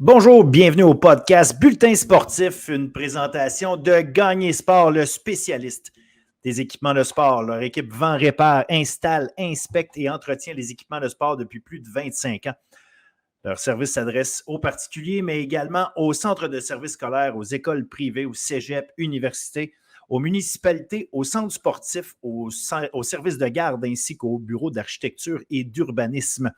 Bonjour, bienvenue au podcast Bulletin sportif, une présentation de Gagner Sport, le spécialiste des équipements de sport. Leur équipe vend, répare, installe, inspecte et entretient les équipements de sport depuis plus de 25 ans. Leur service s'adresse aux particuliers, mais également aux centres de services scolaires, aux écoles privées, aux cégeps, universités, aux municipalités, aux centres sportifs, aux services de garde ainsi qu'aux bureaux d'architecture et d'urbanisme.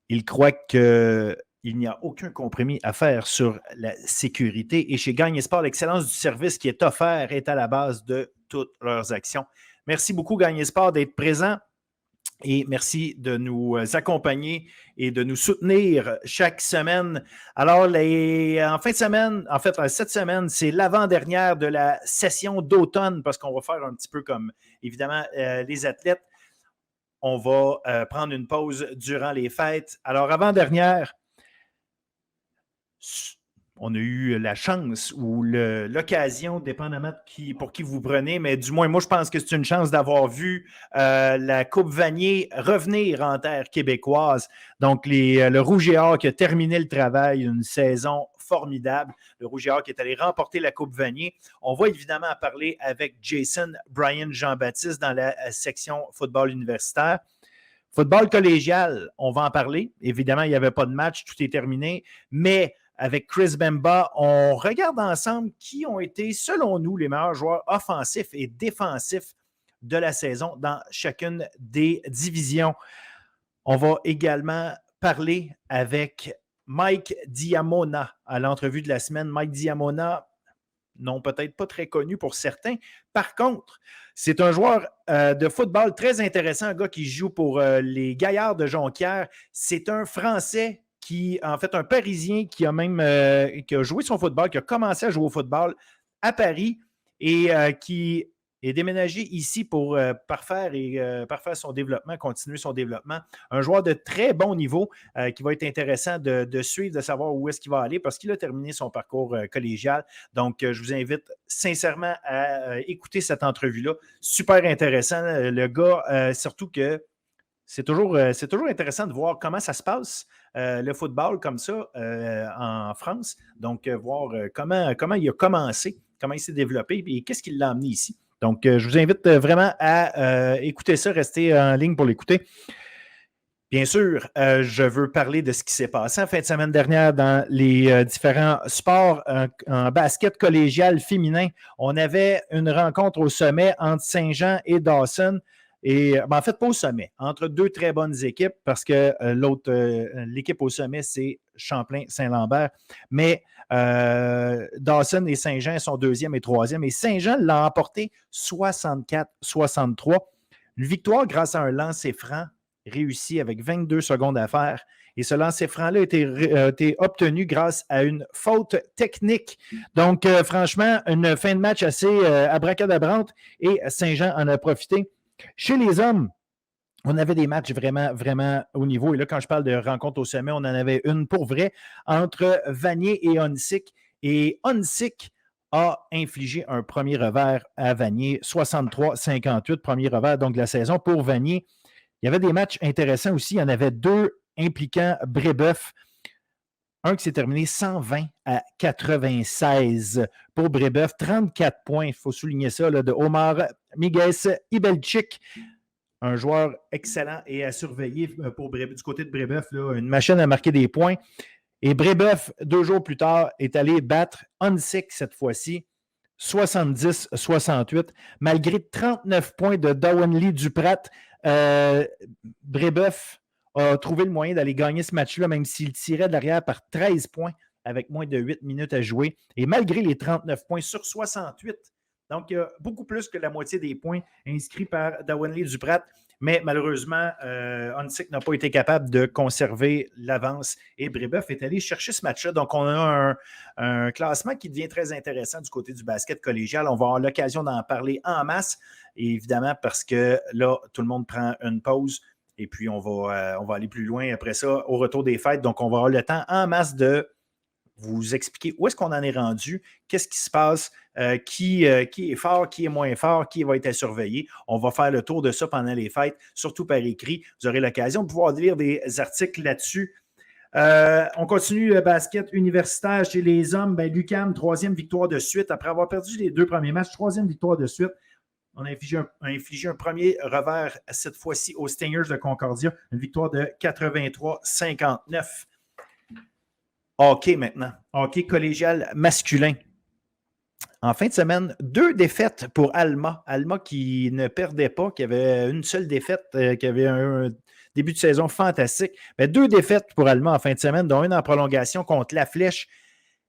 Ils croient qu'il n'y a aucun compromis à faire sur la sécurité. Et chez Gagner Sport, l'excellence du service qui est offert est à la base de toutes leurs actions. Merci beaucoup, Gagner Sport, d'être présent et merci de nous accompagner et de nous soutenir chaque semaine. Alors, cette semaine, c'est l'avant-dernière de la session d'automne parce qu'on va faire un petit peu comme, évidemment, les athlètes. On va prendre une pause durant les fêtes. Alors, avant-dernière, on a eu la chance ou l'occasion, dépendamment pour qui vous prenez, mais du moins, moi, je pense que c'est une chance d'avoir vu la Coupe Vanier revenir en terre québécoise. Donc, le Rouge et Or qui a terminé le travail, une saison formidable. Le Rouge et Or qui est allé remporter la Coupe Vanier. On va évidemment en parler avec Jason Brian Jean-Baptiste dans la section football universitaire. Football collégial, on va en parler. Évidemment, il n'y avait pas de match, tout est terminé. Mais avec Chris Bemba, on regarde ensemble qui ont été, selon nous, les meilleurs joueurs offensifs et défensifs de la saison dans chacune des divisions. On va également parler avec Mike Diamona à l'entrevue de la semaine. Mike Diamona, non, peut-être pas très connu pour certains. Par contre, c'est un joueur de football très intéressant, un gars qui joue pour les Gaillards de Jonquière. C'est un Français un Parisien qui a joué son football, qui a commencé à jouer au football à Paris et qui est déménagé ici pour parfaire son développement, continuer son développement. Un joueur de très bon niveau qui va être intéressant de suivre, de savoir où est-ce qu'il va aller parce qu'il a terminé son parcours collégial. Donc, je vous invite sincèrement à écouter cette entrevue-là. Super intéressant. Le gars, surtout que c'est toujours intéressant de voir comment ça se passe, le football comme ça en France. Donc, voir comment il a commencé, comment il s'est développé et qu'est-ce qui l'a amené ici. Donc, je vous invite vraiment à écouter ça, rester en ligne pour l'écouter. Bien sûr, je veux parler de ce qui s'est passé en fin de semaine dernière dans les différents sports en basket collégial féminin. On avait une rencontre au sommet entre Saint-Jean et Dawson. Et en fait, pas au sommet, entre deux très bonnes équipes, parce que l'équipe au sommet, c'est Champlain-Saint-Lambert. Mais Dawson et Saint-Jean sont deuxième et troisième. Et Saint-Jean l'a emporté 64-63. Une victoire grâce à un lancer franc réussi avec 22 secondes à faire. Et ce lancer franc-là a été obtenu grâce à une faute technique. Donc, franchement, une fin de match assez abracadabrante et Saint-Jean en a profité. Chez les hommes, on avait des matchs vraiment, vraiment haut niveau. Et là, quand je parle de rencontre au sommet, on en avait une pour vrai entre Vanier et Onsic. Et Onsic a infligé un premier revers à Vanier, 63-58, premier revers donc de la saison pour Vanier. Il y avait des matchs intéressants aussi. Il y en avait deux impliquant Brébeuf. Un qui s'est terminé 120-96 pour Brébeuf. 34 points, il faut souligner ça, là, de Omar Miguel Ibelchik. Un joueur excellent et à surveiller du côté de Brébeuf. Là, une machine à marquer des points. Et Brébeuf, 2 jours plus tard, est allé battre Onsic cette fois-ci. 70-68. Malgré 39 points de Dawanli Duprat, Brébeuf a trouvé le moyen d'aller gagner ce match-là, même s'il tirait de l'arrière par 13 points avec moins de 8 minutes à jouer. Et malgré les 39 points sur 68, donc il y a beaucoup plus que la moitié des points inscrits par Dawanli Duprat. Mais malheureusement, Onsic n'a pas été capable de conserver l'avance et Brébeuf est allé chercher ce match-là. Donc, on a un classement qui devient très intéressant du côté du basket collégial. On va avoir l'occasion d'en parler en masse, et évidemment, parce que là, tout le monde prend une pause et puis on va aller plus loin après ça au retour des fêtes. Donc, on va avoir le temps en masse de vous expliquer où est-ce qu'on en est rendu, qu'est-ce qui se passe, qui est fort, qui est moins fort, qui va être à surveiller. On va faire le tour de ça pendant les fêtes, surtout par écrit. Vous aurez l'occasion de pouvoir lire des articles là-dessus. On continue le basket universitaire chez les hommes. Ben, l'UQAM, 3e victoire de suite. Après avoir perdu les 2 premiers matchs, 3e victoire de suite. On a infligé un premier revers cette fois-ci aux Stingers de Concordia. Une victoire de 83-59. Hockey maintenant. Hockey collégial masculin. En fin de semaine, 2 défaites pour Alma. Alma qui ne perdait pas, qui avait une seule défaite, qui avait un début de saison fantastique. Mais 2 défaites pour Alma en fin de semaine, dont une en prolongation contre La Flèche.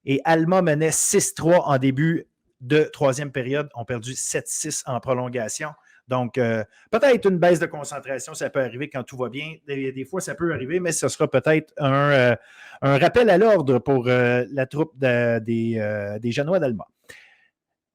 Et Alma menait 6-3 en début de 3e période. On a perdu 7-6 en prolongation. Donc, peut-être une baisse de concentration, ça peut arriver quand tout va bien. Des fois, ça peut arriver, mais ce sera peut-être un rappel à l'ordre pour la troupe des Janois d'Alma.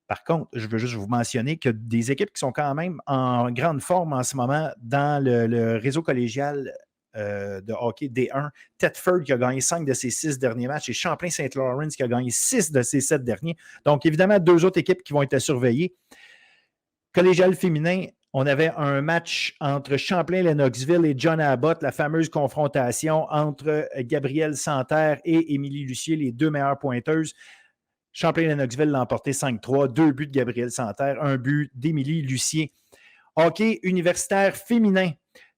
Par contre, je veux juste vous mentionner que des équipes qui sont quand même en grande forme en ce moment dans le réseau collégial de hockey D1, Thetford qui a gagné 5 de ses 6 derniers matchs et Champlain-Saint-Laurent qui a gagné 6 de ses 7 derniers. Donc, évidemment, 2 autres équipes qui vont être surveillées. Collégial féminin, on avait un match entre Champlain-Lennoxville et John Abbott, la fameuse confrontation entre Gabrielle Santerre et Émilie Lucier, les 2 meilleures pointeuses. Champlain-Lennoxville l'a emporté 5-3, 2 buts de Gabrielle Santerre, 1 but d'Émilie Lucier. Hockey universitaire féminin.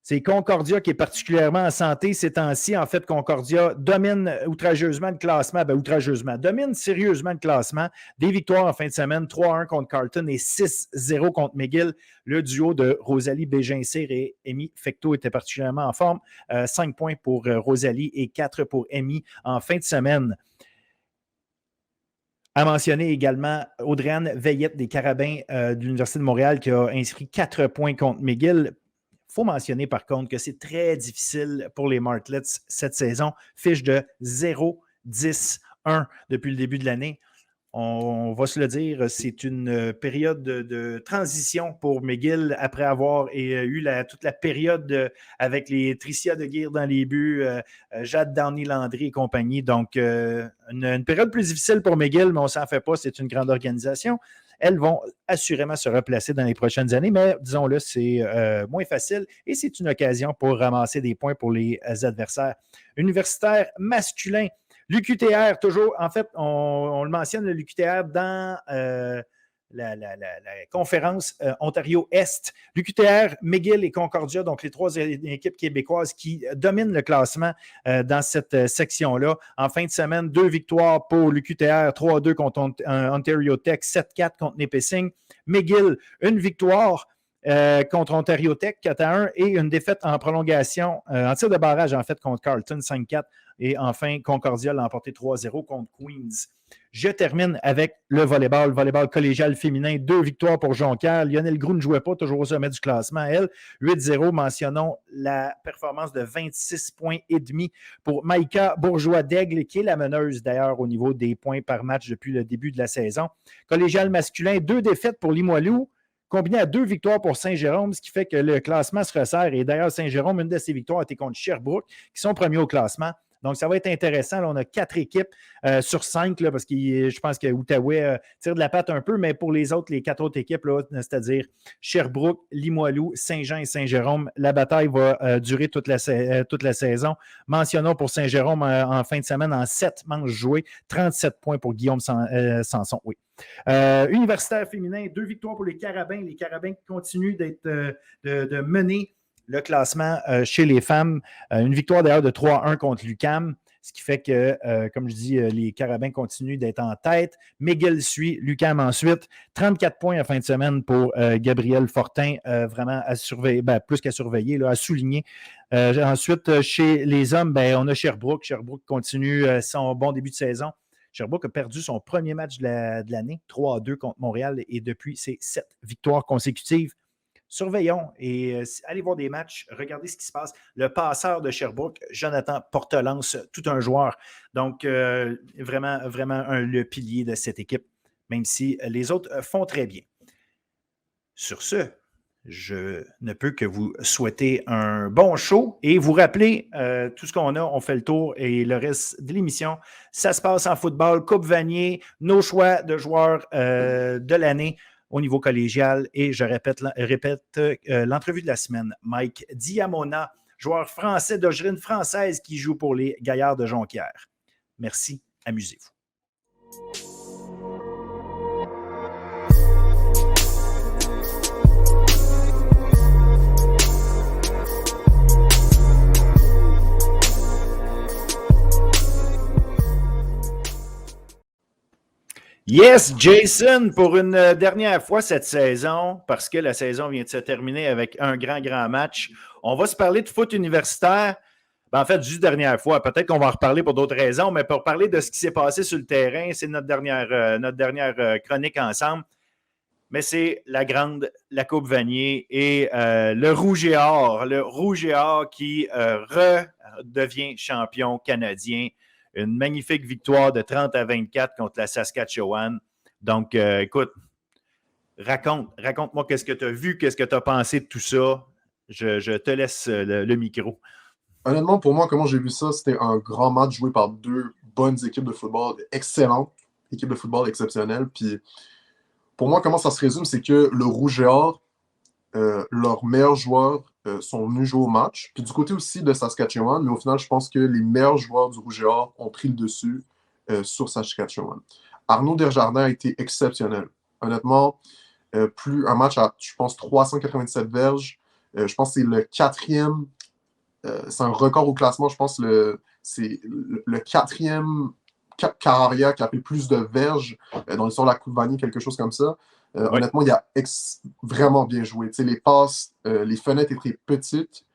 C'est Concordia qui est particulièrement en santé ces temps-ci. En fait, Concordia domine outrageusement le classement. Domine sérieusement le classement. Des victoires en fin de semaine, 3-1 contre Carleton et 6-0 contre McGill. Le duo de Rosalie Bégin-Cyr et Amy Fecteau était particulièrement en forme. 5 points pour Rosalie et 4 pour Amy en fin de semaine. À mentionner également Audrey-Anne Veillette des Carabins de l'Université de Montréal qui a inscrit 4 points contre McGill. Il faut mentionner par contre que c'est très difficile pour les Martlets cette saison. Fiche de 0-10-1 depuis le début de l'année. On va se le dire, c'est une période de transition pour McGill après avoir eu toute la période avec les Tricia de Guire dans les buts, Jade Downey-Landry et compagnie. Donc, une période plus difficile pour McGill, mais on ne s'en fait pas, c'est une grande organisation. Elles vont assurément se replacer dans les prochaines années, mais disons-le, c'est moins facile et c'est une occasion pour ramasser des points pour les adversaires. Universitaire masculin. L'UQTR, toujours, en fait, on le mentionne, le l'UQTR dans la conférence Ontario-Est. L'UQTR, McGill et Concordia, donc les 3 équipes québécoises qui dominent le classement dans cette section-là. En fin de semaine, 2 victoires pour l'UQTR, 3-2 contre Ontario Tech, 7-4 contre Nipissing. McGill, une victoire contre Ontario Tech, 4-1, et une défaite en prolongation, en tir de barrage, en fait, contre Carleton, 5-4. Et enfin, Concordia l'a emporté 3-0 contre Queens. Je termine avec le volleyball collégial féminin. 2 victoires pour Jonquière. Lionel Groux ne jouait pas, toujours au sommet du classement. Elle, 8-0. Mentionnons la performance de 26 points et demi pour Maïka Bourgeois-Daigle, qui est la meneuse d'ailleurs au niveau des points par match depuis le début de la saison. Collégial masculin, 2 défaites pour Limoilou, combiné à 2 victoires pour Saint-Jérôme, ce qui fait que le classement se resserre. Et d'ailleurs, Saint-Jérôme, une de ses victoires a été contre Sherbrooke, qui sont premiers au classement. Donc, ça va être intéressant. Là, on a 4 équipes sur 5, là, parce que je pense que l'Outaouais tire de la patte un peu, mais pour les autres, les 4 autres équipes, là, c'est-à-dire Sherbrooke, Limoilou, Saint-Jean et Saint-Jérôme, la bataille va durer toute la saison. Mentionnons pour Saint-Jérôme en fin de semaine, en 7 manches jouées, 37 points pour Guillaume Sanson. Oui. Universitaire féminin, 2 victoires pour les Carabins. Les Carabins qui continuent de mener le classement chez les femmes. Une victoire d'ailleurs de 3-1 contre l'UQAM, ce qui fait que, comme je dis, les Carabins continuent d'être en tête. McGill suit, l'UQAM ensuite. 34 points en fin de semaine pour Gabrielle Fortin, vraiment à surveiller, plus qu'à surveiller, là, à souligner. Ensuite, chez les hommes, on a Sherbrooke. Sherbrooke continue son bon début de saison. Sherbrooke a perdu son premier match de l'année, 3-2 contre Montréal, et depuis, c'est 7 victoires consécutives. Surveillons et allez voir des matchs, regardez ce qui se passe. Le passeur de Sherbrooke, Jonathan Portelance, tout un joueur. Donc, vraiment, vraiment le pilier de cette équipe, même si les autres font très bien. Sur ce, je ne peux que vous souhaiter un bon show et vous rappeler tout ce qu'on a, on fait le tour et le reste de l'émission, ça se passe en football, Coupe Vanier, nos choix de joueurs de l'année au niveau collégial et je répète l'entrevue de la semaine. Mike Diamona, joueur français d'origine française qui joue pour les Gaillards de Jonquière. Merci, amusez-vous. Yes, Jason, pour une dernière fois cette saison, parce que la saison vient de se terminer avec un grand match, on va se parler de foot universitaire. En fait, juste dernière fois, peut-être qu'on va en reparler pour d'autres raisons, mais pour parler de ce qui s'est passé sur le terrain, c'est notre dernière chronique ensemble. Mais c'est la Coupe Vanier et le Rouge et Or qui redevient champion canadien. Une magnifique victoire de 30-24 contre la Saskatchewan. Donc, écoute, raconte-moi qu'est-ce que tu as vu, qu'est-ce que tu as pensé de tout ça. Je te laisse le micro. Honnêtement, pour moi, comment j'ai vu ça, c'était un grand match joué par deux bonnes équipes de football, excellentes, équipes de football exceptionnelles. Puis, pour moi, comment ça se résume, c'est que le Rouge et Or, leurs meilleurs joueurs sont venus jouer au match. Puis du côté aussi de Saskatchewan, mais au final, je pense que les meilleurs joueurs du Rouge et Or ont pris le dessus sur Saskatchewan. Arnaud Desjardins a été exceptionnel. Honnêtement, un match à, je pense, 397 verges. Je pense que c'est le quatrième. C'est un record au classement. Je pense que c'est le quatrième carrière qui a fait plus de verges dans l'histoire de la Coupe Vanier, quelque chose comme ça. Oui. Honnêtement, il a vraiment bien joué. T'sais, les passes, les fenêtres étaient petites.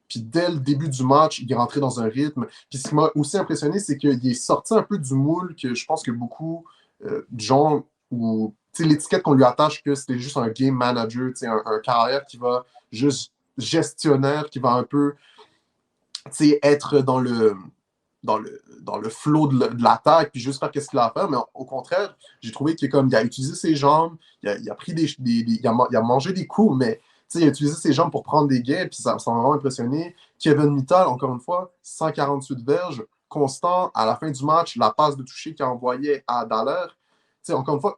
Puis dès le début du match, il est rentré dans un rythme. Puis ce qui m'a aussi impressionné, c'est qu'il est sorti un peu du moule que je pense que beaucoup de gens, ou l'étiquette qu'on lui attache, que c'était juste un game manager, un carrière qui va juste gestionnaire, qui va un peu être dans le flow de l'attaque, puis juste faire qu'est-ce qu'il a à faire. Mais au contraire, j'ai trouvé qu'il a utilisé ses jambes, il a pris il a mangé des coups, mais il a utilisé ses jambes pour prendre des gains, puis ça m'a vraiment impressionné. Kevin Mittal, encore une fois, 148 verges, constant. À la fin du match, la passe de toucher qu'il a envoyée à Dallaire. Encore une fois,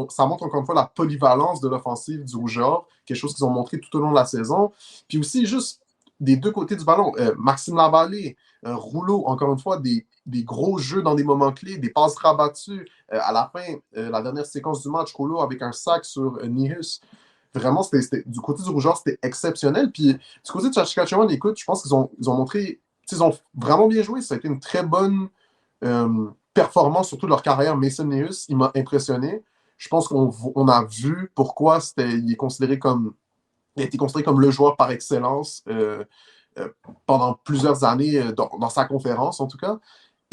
ça montre encore une fois la polyvalence de l'offensive du Rouge et Or, quelque chose qu'ils ont montré tout au long de la saison. Puis aussi, juste des deux côtés du ballon, Maxime Lavallée, Rouleau, encore une fois, des gros jeux dans des moments clés, des passes rabattues. À la fin, la dernière séquence du match, Rouleau avec un sac sur Nihus. Vraiment, du côté du Rougeur, c'était exceptionnel. Puis du côté de Saskatchewan, écoute, je pense qu'ils ont montré, ils ont vraiment bien joué. Ça a été une très bonne performance, surtout de leur carrière. Mason Nihus, il m'a impressionné. Je pense qu'on a vu pourquoi il a été considéré comme le joueur par excellence pendant plusieurs années dans sa conférence, en tout cas.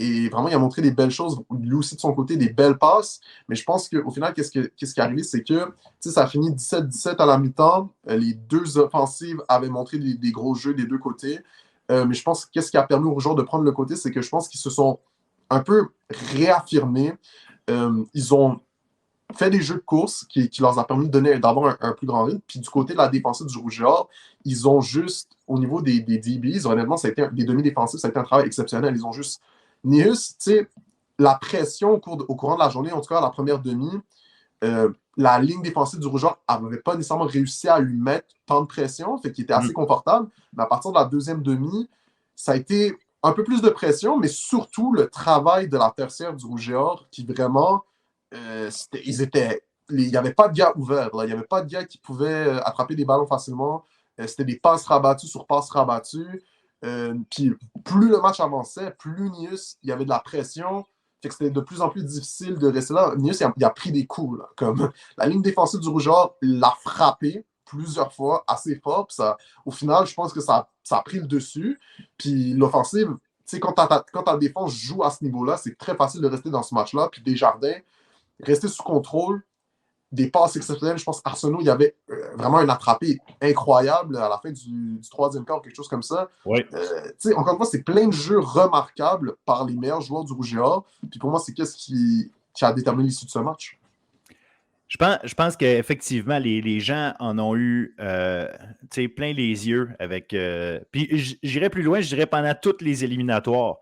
Et vraiment, il a montré des belles choses. Lui aussi, de son côté, des belles passes. Mais je pense qu'au final, qu'est-ce qui est arrivé, c'est que ça a fini 17-17 à la mi-temps. Les deux offensives avaient montré des gros jeux des deux côtés. Mais je pense que qu'est-ce qui a permis aux joueurs de prendre le côté, c'est que je pense qu'ils se sont un peu réaffirmés. Ils ont fait des jeux de course qui leur a permis d'avoir un plus grand rythme. Puis du côté de la défensive du Rouge et Or, ils ont juste, au niveau des DBs, honnêtement, ça a été des demi-défensifs, ça a été un travail exceptionnel. Ils ont juste... Nihus, la pression au courant de la journée, en tout cas à la première demi, la ligne défensive du Rouge et Or n'avait pas nécessairement réussi à lui mettre tant de pression, fait qu'il était assez confortable. Mais à partir de la deuxième demi, ça a été un peu plus de pression, mais surtout le travail de la tertiaire du Rouge et Or qui vraiment... il n'y avait pas de gars ouverts. Là. Il n'y avait pas de gars qui pouvaient attraper des ballons facilement. C'était des passes rabattues sur passes rabattues. Puis plus le match avançait, plus Nihus, il y avait de la pression. Fait que c'était de plus en plus difficile de rester là. Nihus, il a pris des coups. Là, comme la ligne défensive du Rouge et Or l'a frappé plusieurs fois, assez fort. Puis au final, je pense que ça a pris le dessus. Puis l'offensive, quand ta défense joue à ce niveau-là, c'est très facile de rester dans ce match-là. Puis Desjardins, rester sous contrôle, des passes exceptionnelles. Je pense qu'Arsenault, il y avait vraiment un attrapé incroyable à la fin du troisième quart, quelque chose comme ça. Oui. Encore une fois, c'est plein de jeux remarquables par les meilleurs joueurs du Rouge et Or. Puis pour moi, c'est qu'est-ce qui a déterminé l'issue de ce match. Je pense qu'effectivement, les gens en ont eu plein les yeux avec. Puis j'irais plus loin, je dirais pendant toutes les éliminatoires.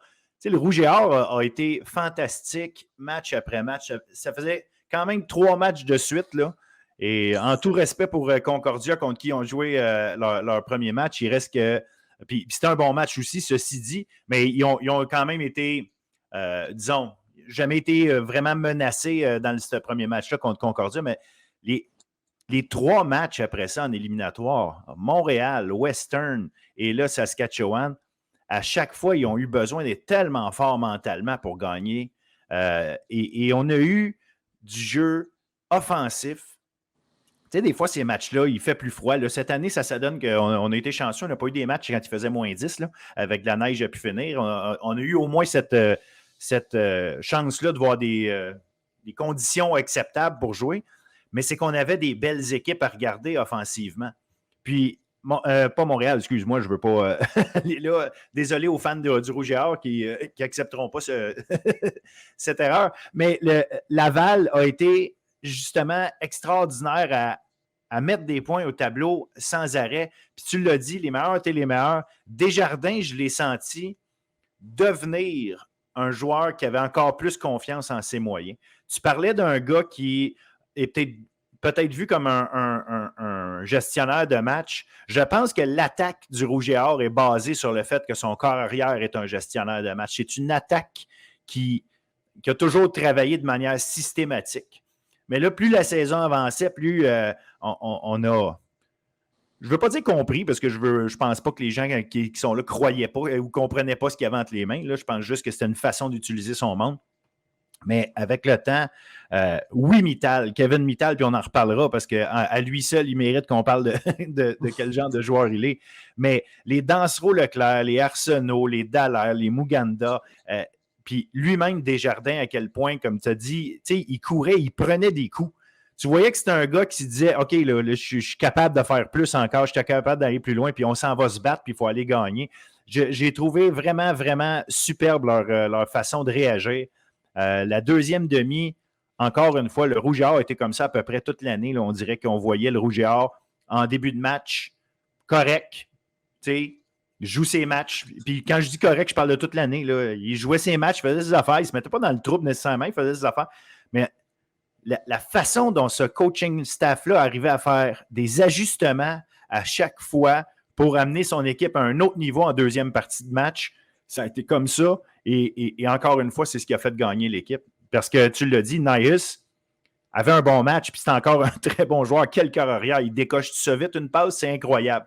Le Rouge et Or a été fantastique match après match. Ça faisait quand même 3 matchs de suite, là. Et en tout respect pour Concordia, contre qui ont joué leur premier match, il reste que. Puis c'était un bon match aussi, ceci dit, mais ils ont quand même été, disons, jamais été vraiment menacés dans ce premier match-là contre Concordia, mais les 3 matchs après ça en éliminatoire, Montréal, Western et là Saskatchewan, à chaque fois, ils ont eu besoin d'être tellement forts mentalement pour gagner. Et on a eu du jeu offensif. Tu sais, des fois, ces matchs-là, il fait plus froid. Là, cette année, ça donne qu'on a été chanceux. On n'a pas eu des matchs quand il faisait -10, là, avec de la neige à pu finir. On a eu au moins cette chance-là de voir des conditions acceptables pour jouer. Mais c'est qu'on avait des belles équipes à regarder offensivement. Puis, pas Montréal, excuse-moi, je ne veux pas. Là, désolé aux fans du Rouge et Or qui n'accepteront pas cette erreur. Mais Laval a été justement extraordinaire à mettre des points au tableau sans arrêt. Puis tu l'as dit, les meilleurs étaient les meilleurs. Desjardins, je l'ai senti devenir un joueur qui avait encore plus confiance en ses moyens. Tu parlais d'un gars qui est peut-être vu comme un gestionnaire de match. Je pense que l'attaque du Rouge et Or est basée sur le fait que son corps arrière est un gestionnaire de match. C'est une attaque qui a toujours travaillé de manière systématique. Mais là, plus la saison avançait, plus on a... Je ne veux pas dire compris, parce que je ne pense pas que les gens qui sont là ne croyaient pas ou ne comprenaient pas ce qu'il y avait entre les mains. Là, je pense juste que c'était une façon d'utiliser son monde. Mais avec le temps, oui, Kevin Mittal, puis on en reparlera parce qu'à lui seul, il mérite qu'on parle de quel genre de joueur il est. Mais les Dansereau-Leclerc, les Arsenault, les Dallaire, les Muganda, puis lui-même Desjardins, à quel point, comme tu as dit, il courait, il prenait des coups. Tu voyais que c'était un gars qui se disait « OK, là, je suis capable de faire plus encore, je suis capable d'aller plus loin, puis on s'en va se battre, puis il faut aller gagner. » J'ai trouvé vraiment, vraiment superbe leur façon de réagir. La deuxième demi, encore une fois, le Rouge et Or était comme ça à peu près toute l'année. Là, on dirait qu'on voyait le Rouge et Or en début de match, correct, tu sais, joue ses matchs. Puis quand je dis correct, je parle de toute l'année. Là. Il jouait ses matchs, il faisait ses affaires, il ne se mettait pas dans le trouble nécessairement, il faisait ses affaires. Mais la façon dont ce coaching staff-là arrivait à faire des ajustements à chaque fois pour amener son équipe à un autre niveau en deuxième partie de match, ça a été comme ça. Et encore une fois, c'est ce qui a fait gagner l'équipe. Parce que tu l'as dit, Nias avait un bon match, puis c'est encore un très bon joueur. Quel cœur arrière. Il décoche tout ça vite, une passe, c'est incroyable.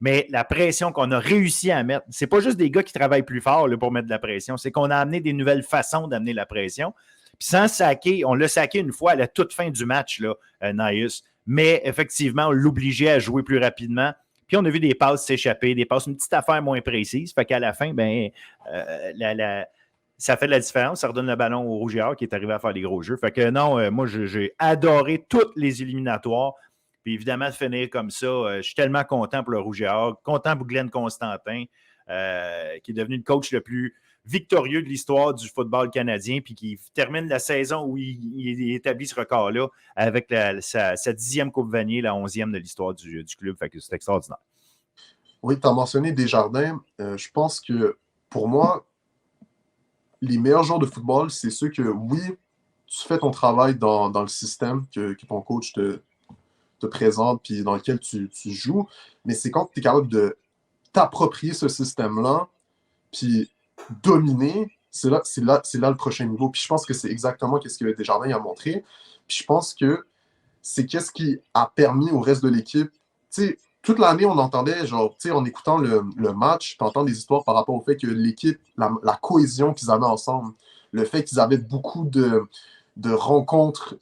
Mais la pression qu'on a réussi à mettre, c'est pas juste des gars qui travaillent plus fort là, pour mettre de la pression, c'est qu'on a amené des nouvelles façons d'amener la pression. Puis sans saquer, on l'a saqué une fois à la toute fin du match, là, Nias. Mais effectivement, on l'obligeait à jouer plus rapidement. Puis on a vu des passes s'échapper, des passes, une petite affaire moins précise. Fait qu'à la fin, ça fait de la différence. Ça redonne le ballon au Rouge et Or qui est arrivé à faire des gros jeux. Fait que non, moi, j'ai adoré toutes les éliminatoires. Puis évidemment, de finir comme ça, je suis tellement content pour le Rouge et Or, content pour Glenn Constantin, qui est devenu le coach le plus victorieux de l'histoire du football canadien, puis qui termine la saison où il établit ce record-là avec sa 10e Coupe Vanier, la 11e de l'histoire du club. Fait que c'est extraordinaire. Oui, tu as mentionné Desjardins. Je pense que, pour moi, les meilleurs joueurs de football, c'est ceux que, oui, tu fais ton travail dans le système que ton coach te présente puis dans lequel tu joues, mais c'est quand tu es capable de t'approprier ce système-là puis dominer, c'est là le prochain niveau. Puis je pense que c'est exactement ce que Desjardins a montré. Puis je pense que c'est qu'est-ce qui a permis au reste de l'équipe. Tu sais, toute l'année, on entendait, genre, tu sais, en écoutant le match, tu entends des histoires par rapport au fait que l'équipe, la cohésion qu'ils avaient ensemble, le fait qu'ils avaient beaucoup de rencontres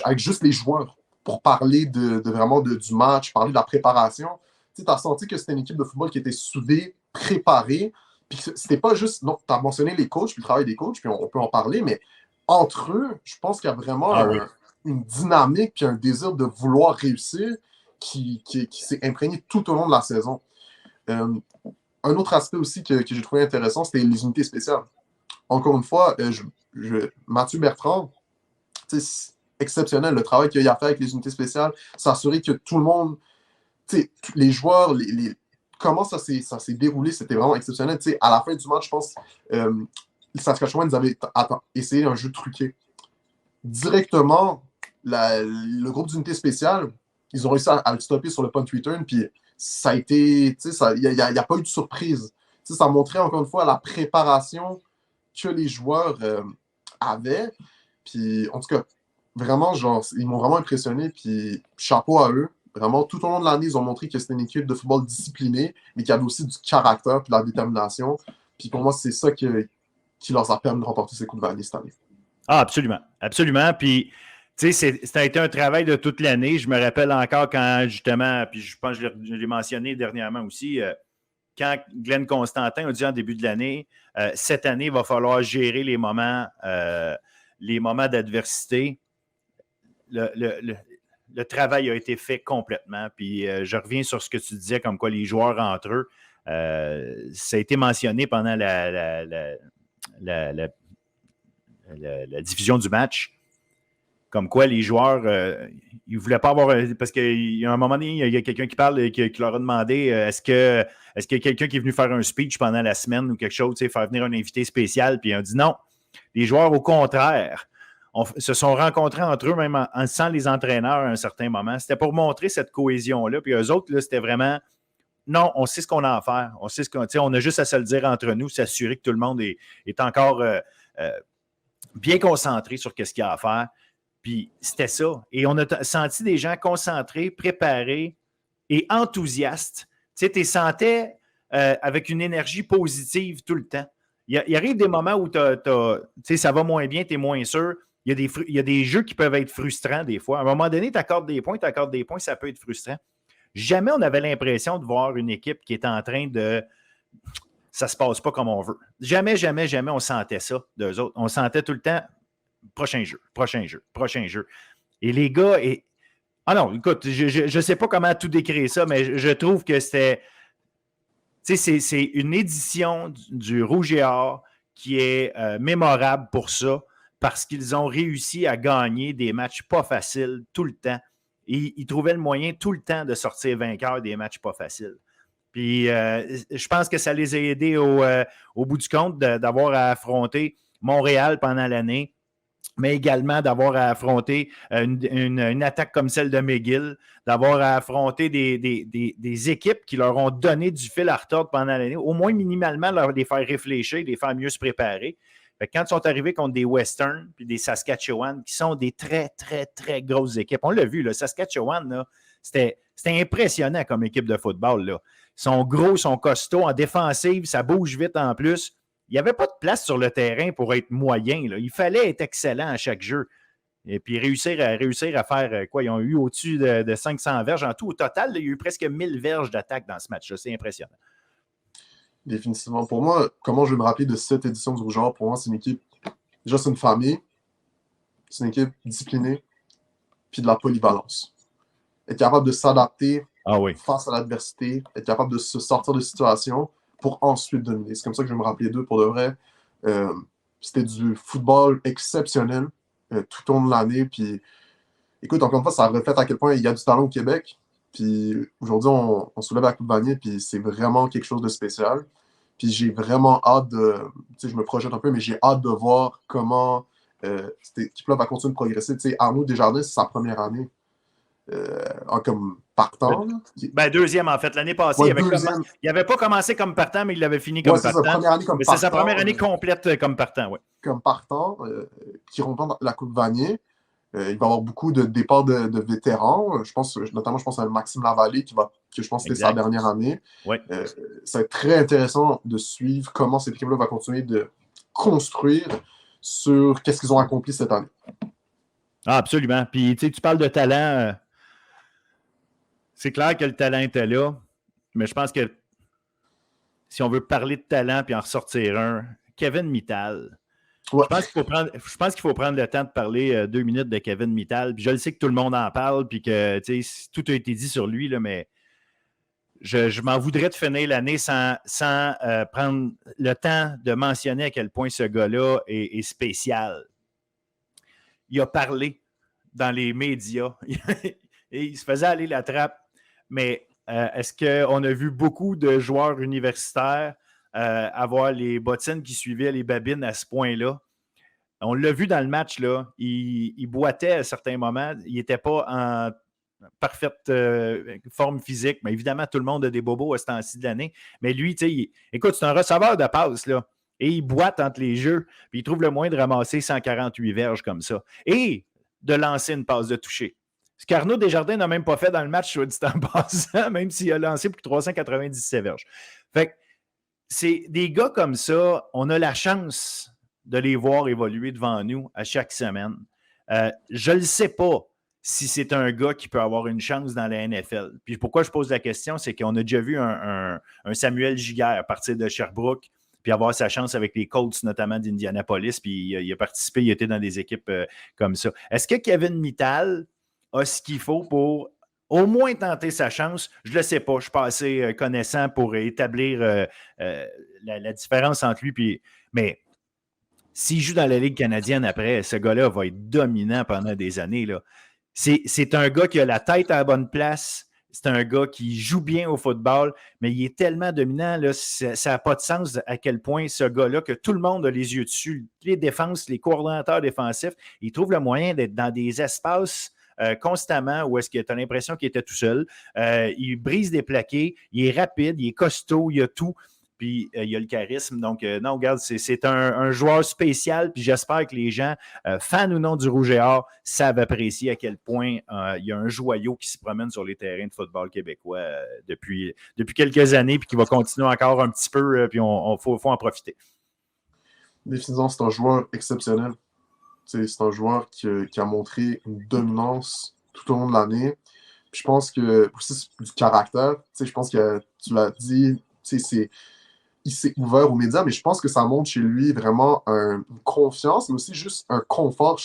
avec juste les joueurs pour parler vraiment du match, parler de la préparation. Tu as senti que c'était une équipe de football qui était soudée, préparée. Puis c'était pas juste. Non, tu as mentionné les coachs, puis le travail des coachs, puis on peut en parler, mais entre eux, je pense qu'il y a vraiment une dynamique puis un désir de vouloir réussir qui s'est imprégné tout au long de la saison. Un autre aspect aussi que j'ai trouvé intéressant, c'était les unités spéciales. Encore une fois, Mathieu Bertrand, exceptionnel. Le travail qu'il y a à faire avec les unités spéciales, s'assurer que tout le monde, les joueurs, comment ça s'est déroulé, c'était vraiment exceptionnel. À la fin du match, je pense, les Saskatchewan, ils avaient essayé un jeu truqué. Directement, le groupe d'unités spéciales, ils ont réussi à le stopper sur le punt return, puis ça a été, il n'y a pas eu de surprise. Ça a montré encore une fois la préparation que les joueurs avaient. Puis, en tout cas, vraiment, genre, ils m'ont vraiment impressionné. Puis, chapeau à eux. Vraiment, tout au long de l'année, ils ont montré que c'était une équipe de football disciplinée, mais qui avait aussi du caractère et de la détermination. Puis, pour moi, c'est ça qui leur a permis de remporter ces Coupes Vanier cette année. Ah, absolument. Absolument. Puis, tu sais, ça a été un travail de toute l'année. Je me rappelle encore quand, justement, puis je pense que je l'ai mentionné dernièrement aussi, quand Glenn Constantin a dit en début de l'année, cette année, il va falloir gérer les moments d'adversité. Le travail a été fait complètement. Puis je reviens sur ce que tu disais, comme quoi les joueurs entre eux, ça a été mentionné pendant la diffusion du match, comme quoi les joueurs, ils ne voulaient pas avoir... Parce qu'il y a un moment donné, il y a quelqu'un qui parle, qui leur a demandé est-ce qu'il y a quelqu'un qui est venu faire un speech pendant la semaine ou quelque chose, faire venir un invité spécial, puis ils ont dit non. Les joueurs, au contraire, se sont rencontrés entre eux, même sans les entraîneurs à un certain moment. C'était pour montrer cette cohésion-là. Puis eux autres, là, c'était vraiment non, on sait ce qu'on a à faire. On a juste à se le dire entre nous, s'assurer que tout le monde est encore bien concentré sur ce qu'il y a à faire. Puis c'était ça. Et on a senti des gens concentrés, préparés et enthousiastes. Tu sais, tu les sentais avec une énergie positive tout le temps. Il arrive des moments où ça va moins bien, tu es moins sûr. Il y a des jeux qui peuvent être frustrants des fois. À un moment donné, tu accordes des points, ça peut être frustrant. Jamais on avait l'impression de voir une équipe qui est en train de... Ça ne se passe pas comme on veut. Jamais on sentait ça d'eux autres. On sentait tout le temps prochain jeu. Et les gars... Ah non, écoute, je ne sais pas comment tout décrire ça, mais je trouve que c'était... Tu sais, c'est une édition du Rouge et Or qui est mémorable pour ça, parce qu'ils ont réussi à gagner des matchs pas faciles tout le temps. Et ils trouvaient le moyen tout le temps de sortir vainqueurs des matchs pas faciles. Puis je pense que ça les a aidés au bout du compte d'avoir à affronter Montréal pendant l'année, mais également d'avoir à affronter une attaque comme celle de McGill, d'avoir à affronter des équipes qui leur ont donné du fil à retordre pendant l'année, au moins minimalement les faire réfléchir, les faire mieux se préparer. Fait que quand ils sont arrivés contre des Westerns puis des Saskatchewan, qui sont des très, très, très grosses équipes, on l'a vu, le Saskatchewan, là, c'était impressionnant comme équipe de football. Là. Ils sont gros, ils sont costauds, en défensive, ça bouge vite en plus. Il n'y avait pas de place sur le terrain pour être moyen. Là. Il fallait être excellent à chaque jeu. Et puis réussir à faire quoi? Ils ont eu au-dessus de 500 verges en tout. Au total, là, il y a eu presque 1000 verges d'attaque dans ce match-là. C'est impressionnant. Définitivement. Pour moi, comment je vais me rappeler de cette édition du Rouge et Or? Pour moi, c'est une équipe... Déjà, c'est une famille. C'est une équipe disciplinée. Puis de la polyvalence. Être capable de s'adapter face à l'adversité. Être capable de se sortir de situation pour ensuite dominer. C'est comme ça que je vais me rappeler d'eux pour de vrai. C'était du football exceptionnel tout au long de l'année. Puis, écoute, encore une fois, ça reflète à quel point il y a du talent au Québec. Puis aujourd'hui, on soulève la Coupe Vanier, puis c'est vraiment quelque chose de spécial. Puis j'ai vraiment hâte de... Tu sais, je me projette un peu, mais j'ai hâte de voir comment cette équipe-là va continuer de progresser. Tu sais, Arnaud Desjardins, c'est sa première année comme partant. Deuxième, en fait. L'année passée, il n'avait pas commencé comme partant, mais il l'avait fini comme partant. C'est sa première année complète comme partant, oui. Comme partant, qui reprend la Coupe Vanier. Il va y avoir beaucoup de départs de vétérans. Notamment, je pense à Maxime Lavallée, que je pense que c'était sa dernière année. Ouais. Ça va être très intéressant de suivre comment cette équipe-là va continuer de construire sur qu'est-ce qu'ils ont accompli cette année. Ah, absolument. Puis, tu sais, tu parles de talent. C'est clair que le talent était là, mais je pense que si on veut parler de talent puis en ressortir un, Kevin Mittal. Ouais. Je pense qu'il faut prendre le temps de parler 2 minutes de Kevin Mittal. Puis je le sais que tout le monde en parle, puis que tout a été dit sur lui, là, mais je m'en voudrais de finir l'année sans prendre le temps de mentionner à quel point ce gars-là est spécial. Il a parlé dans les médias. Et il se faisait aller la trappe. Mais est-ce qu'on a vu beaucoup de joueurs universitaires avoir les bottines qui suivaient les babines à ce point-là? On l'a vu dans le match, là. Il boitait à certains moments. Il n'était pas en parfaite forme physique. Mais évidemment, tout le monde a des bobos à ce temps-ci de l'année. Mais lui, tu sais, écoute, c'est un receveur de passe, là. Et il boite entre les jeux. Puis il trouve le moyen de ramasser 148 verges comme ça. Et de lancer une passe de toucher. Ce qu'Arnaud Desjardins n'a même pas fait dans le match, soit dit en passant, même s'il a lancé pour 397 verges. Fait que c'est des gars comme ça, on a la chance de les voir évoluer devant nous à chaque semaine. Je ne sais pas si c'est un gars qui peut avoir une chance dans la NFL. Puis pourquoi je pose la question, c'est qu'on a déjà vu un Samuel Giguère partir de Sherbrooke puis avoir sa chance avec les Colts, notamment d'Indianapolis, puis il a participé, il était dans des équipes comme ça. Est-ce que Kevin Mittal a ce qu'il faut pour au moins tenter sa chance? Je ne le sais pas. Je ne suis pas assez connaissant pour établir la différence entre lui. Mais s'il joue dans la Ligue canadienne après, ce gars-là va être dominant pendant des années. Là. C'est un gars qui a la tête à la bonne place. C'est un gars qui joue bien au football, mais il est tellement dominant, là, ça n'a pas de sens à quel point ce gars-là, que tout le monde a les yeux dessus, les défenses, les coordonnateurs défensifs, ils trouvent le moyen d'être dans des espaces constamment où est-ce que tu as l'impression qu'il était tout seul. Il brise des plaqués, il est rapide, il est costaud, il a tout. Puis il y a le charisme. Donc, non, regarde, c'est un joueur spécial. Puis j'espère que les gens, fans ou non du Rouge et Or, savent apprécier à quel point il y a un joyau qui se promène sur les terrains de football québécois depuis quelques années, puis qui va continuer encore un petit peu, puis il faut en profiter. Définitivement, c'est un joueur exceptionnel. C'est un joueur qui a montré une dominance tout au long de l'année. Puis je pense que, aussi, du caractère, je pense que tu l'as dit, il s'est ouvert aux médias, mais je pense que ça montre chez lui vraiment une confiance, mais aussi juste un confort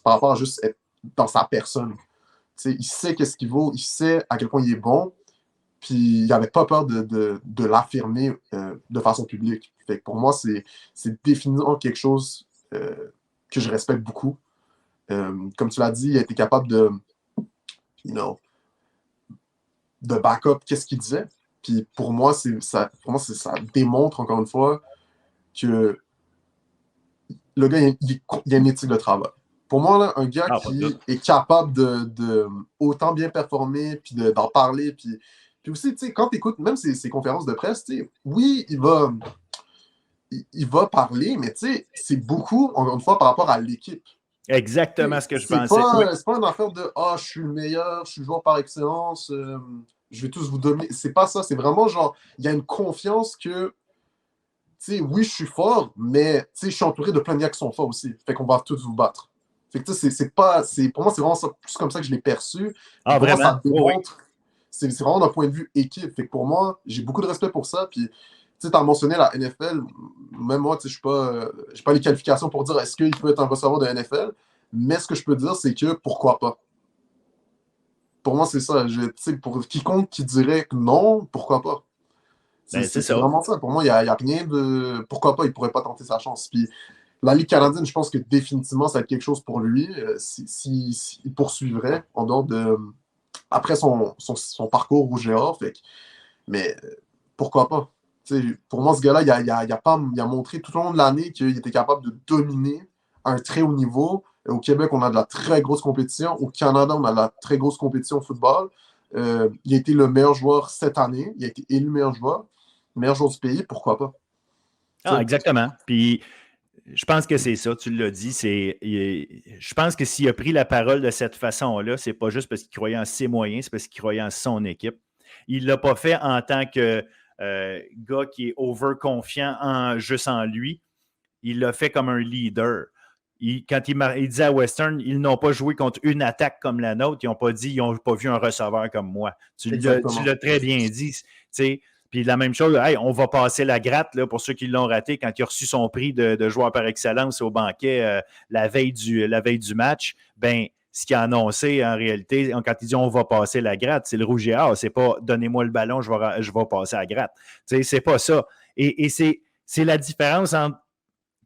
par rapport à juste être dans sa personne. Il sait qu'est-ce qu'il vaut, il sait à quel point il est bon, puis il n'avait pas peur de l'affirmer de façon publique. Fait que pour moi, c'est définitivement quelque chose que je respecte beaucoup. Comme tu l'as dit, il a été capable de back-up qu'est-ce qu'il disait. Puis pour moi, ça démontre encore une fois que le gars, il a une éthique de travail. Pour moi, là, un gars qui est capable de autant bien performer, puis d'en parler, puis aussi, quand tu écoutes même ses conférences de presse, oui, il va parler, mais c'est beaucoup, encore une fois, par rapport à l'équipe. Exactement ce que je pensais. C'est pas une affaire de « Ah, je suis le meilleur, je suis le joueur par excellence, je vais tous vous dominer. » C'est pas ça. C'est vraiment genre, il y a une confiance que, oui, je suis fort, mais je suis entouré de plein de gars qui sont forts aussi. Fait qu'on va tous vous battre. Fait que pour moi, c'est vraiment ça, plus comme ça que je l'ai perçu. Ah, vraiment? Ça démontre, c'est vraiment d'un point de vue équipe. Fait que pour moi, j'ai beaucoup de respect pour ça. Puis, tu as mentionné la NFL. Même moi, je n'ai pas les qualifications pour dire est-ce qu'il peut être un receveur de NFL. Mais ce que je peux dire, c'est que pourquoi pas. Pour moi, c'est ça. Pour quiconque qui dirait que non, pourquoi pas? C'est vraiment ça. Pour moi, il n'y a rien de... Pourquoi pas? Il ne pourrait pas tenter sa chance. Puis la Ligue canadienne, je pense que définitivement, ça va être quelque chose pour lui s'il poursuivrait en dehors de... Après son parcours rouge et or. Mais pourquoi pas? Pour moi, ce gars-là, il a montré tout au long de l'année qu'il était capable de dominer à un très haut niveau. Au Québec, on a de la très grosse compétition. Au Canada, on a de la très grosse compétition au football. Il a été le meilleur joueur cette année. Il a été élu meilleur joueur du pays. Pourquoi pas? Exactement. Puis, je pense que c'est ça, tu l'as dit. Je pense que s'il a pris la parole de cette façon-là, c'est pas juste parce qu'il croyait en ses moyens, c'est parce qu'il croyait en son équipe. Il ne l'a pas fait en tant que gars qui est over-confiant juste en lui. Il l'a fait comme un leader. Quand il disait à Western, ils n'ont pas joué contre une attaque comme la nôtre. Ils n'ont pas dit, ils n'ont pas vu un receveur comme moi. Tu l'as très bien dit. Puis la même chose, hey, on va passer la gratte là, pour ceux qui l'ont raté quand il a reçu son prix de joueur par excellence au banquet la veille du match. Ben, ce qu'il a annoncé en réalité, quand il dit on va passer la gratte, c'est le rouge et or. C'est pas donnez-moi le ballon, je vais passer la gratte. C'est pas ça. Et c'est la différence entre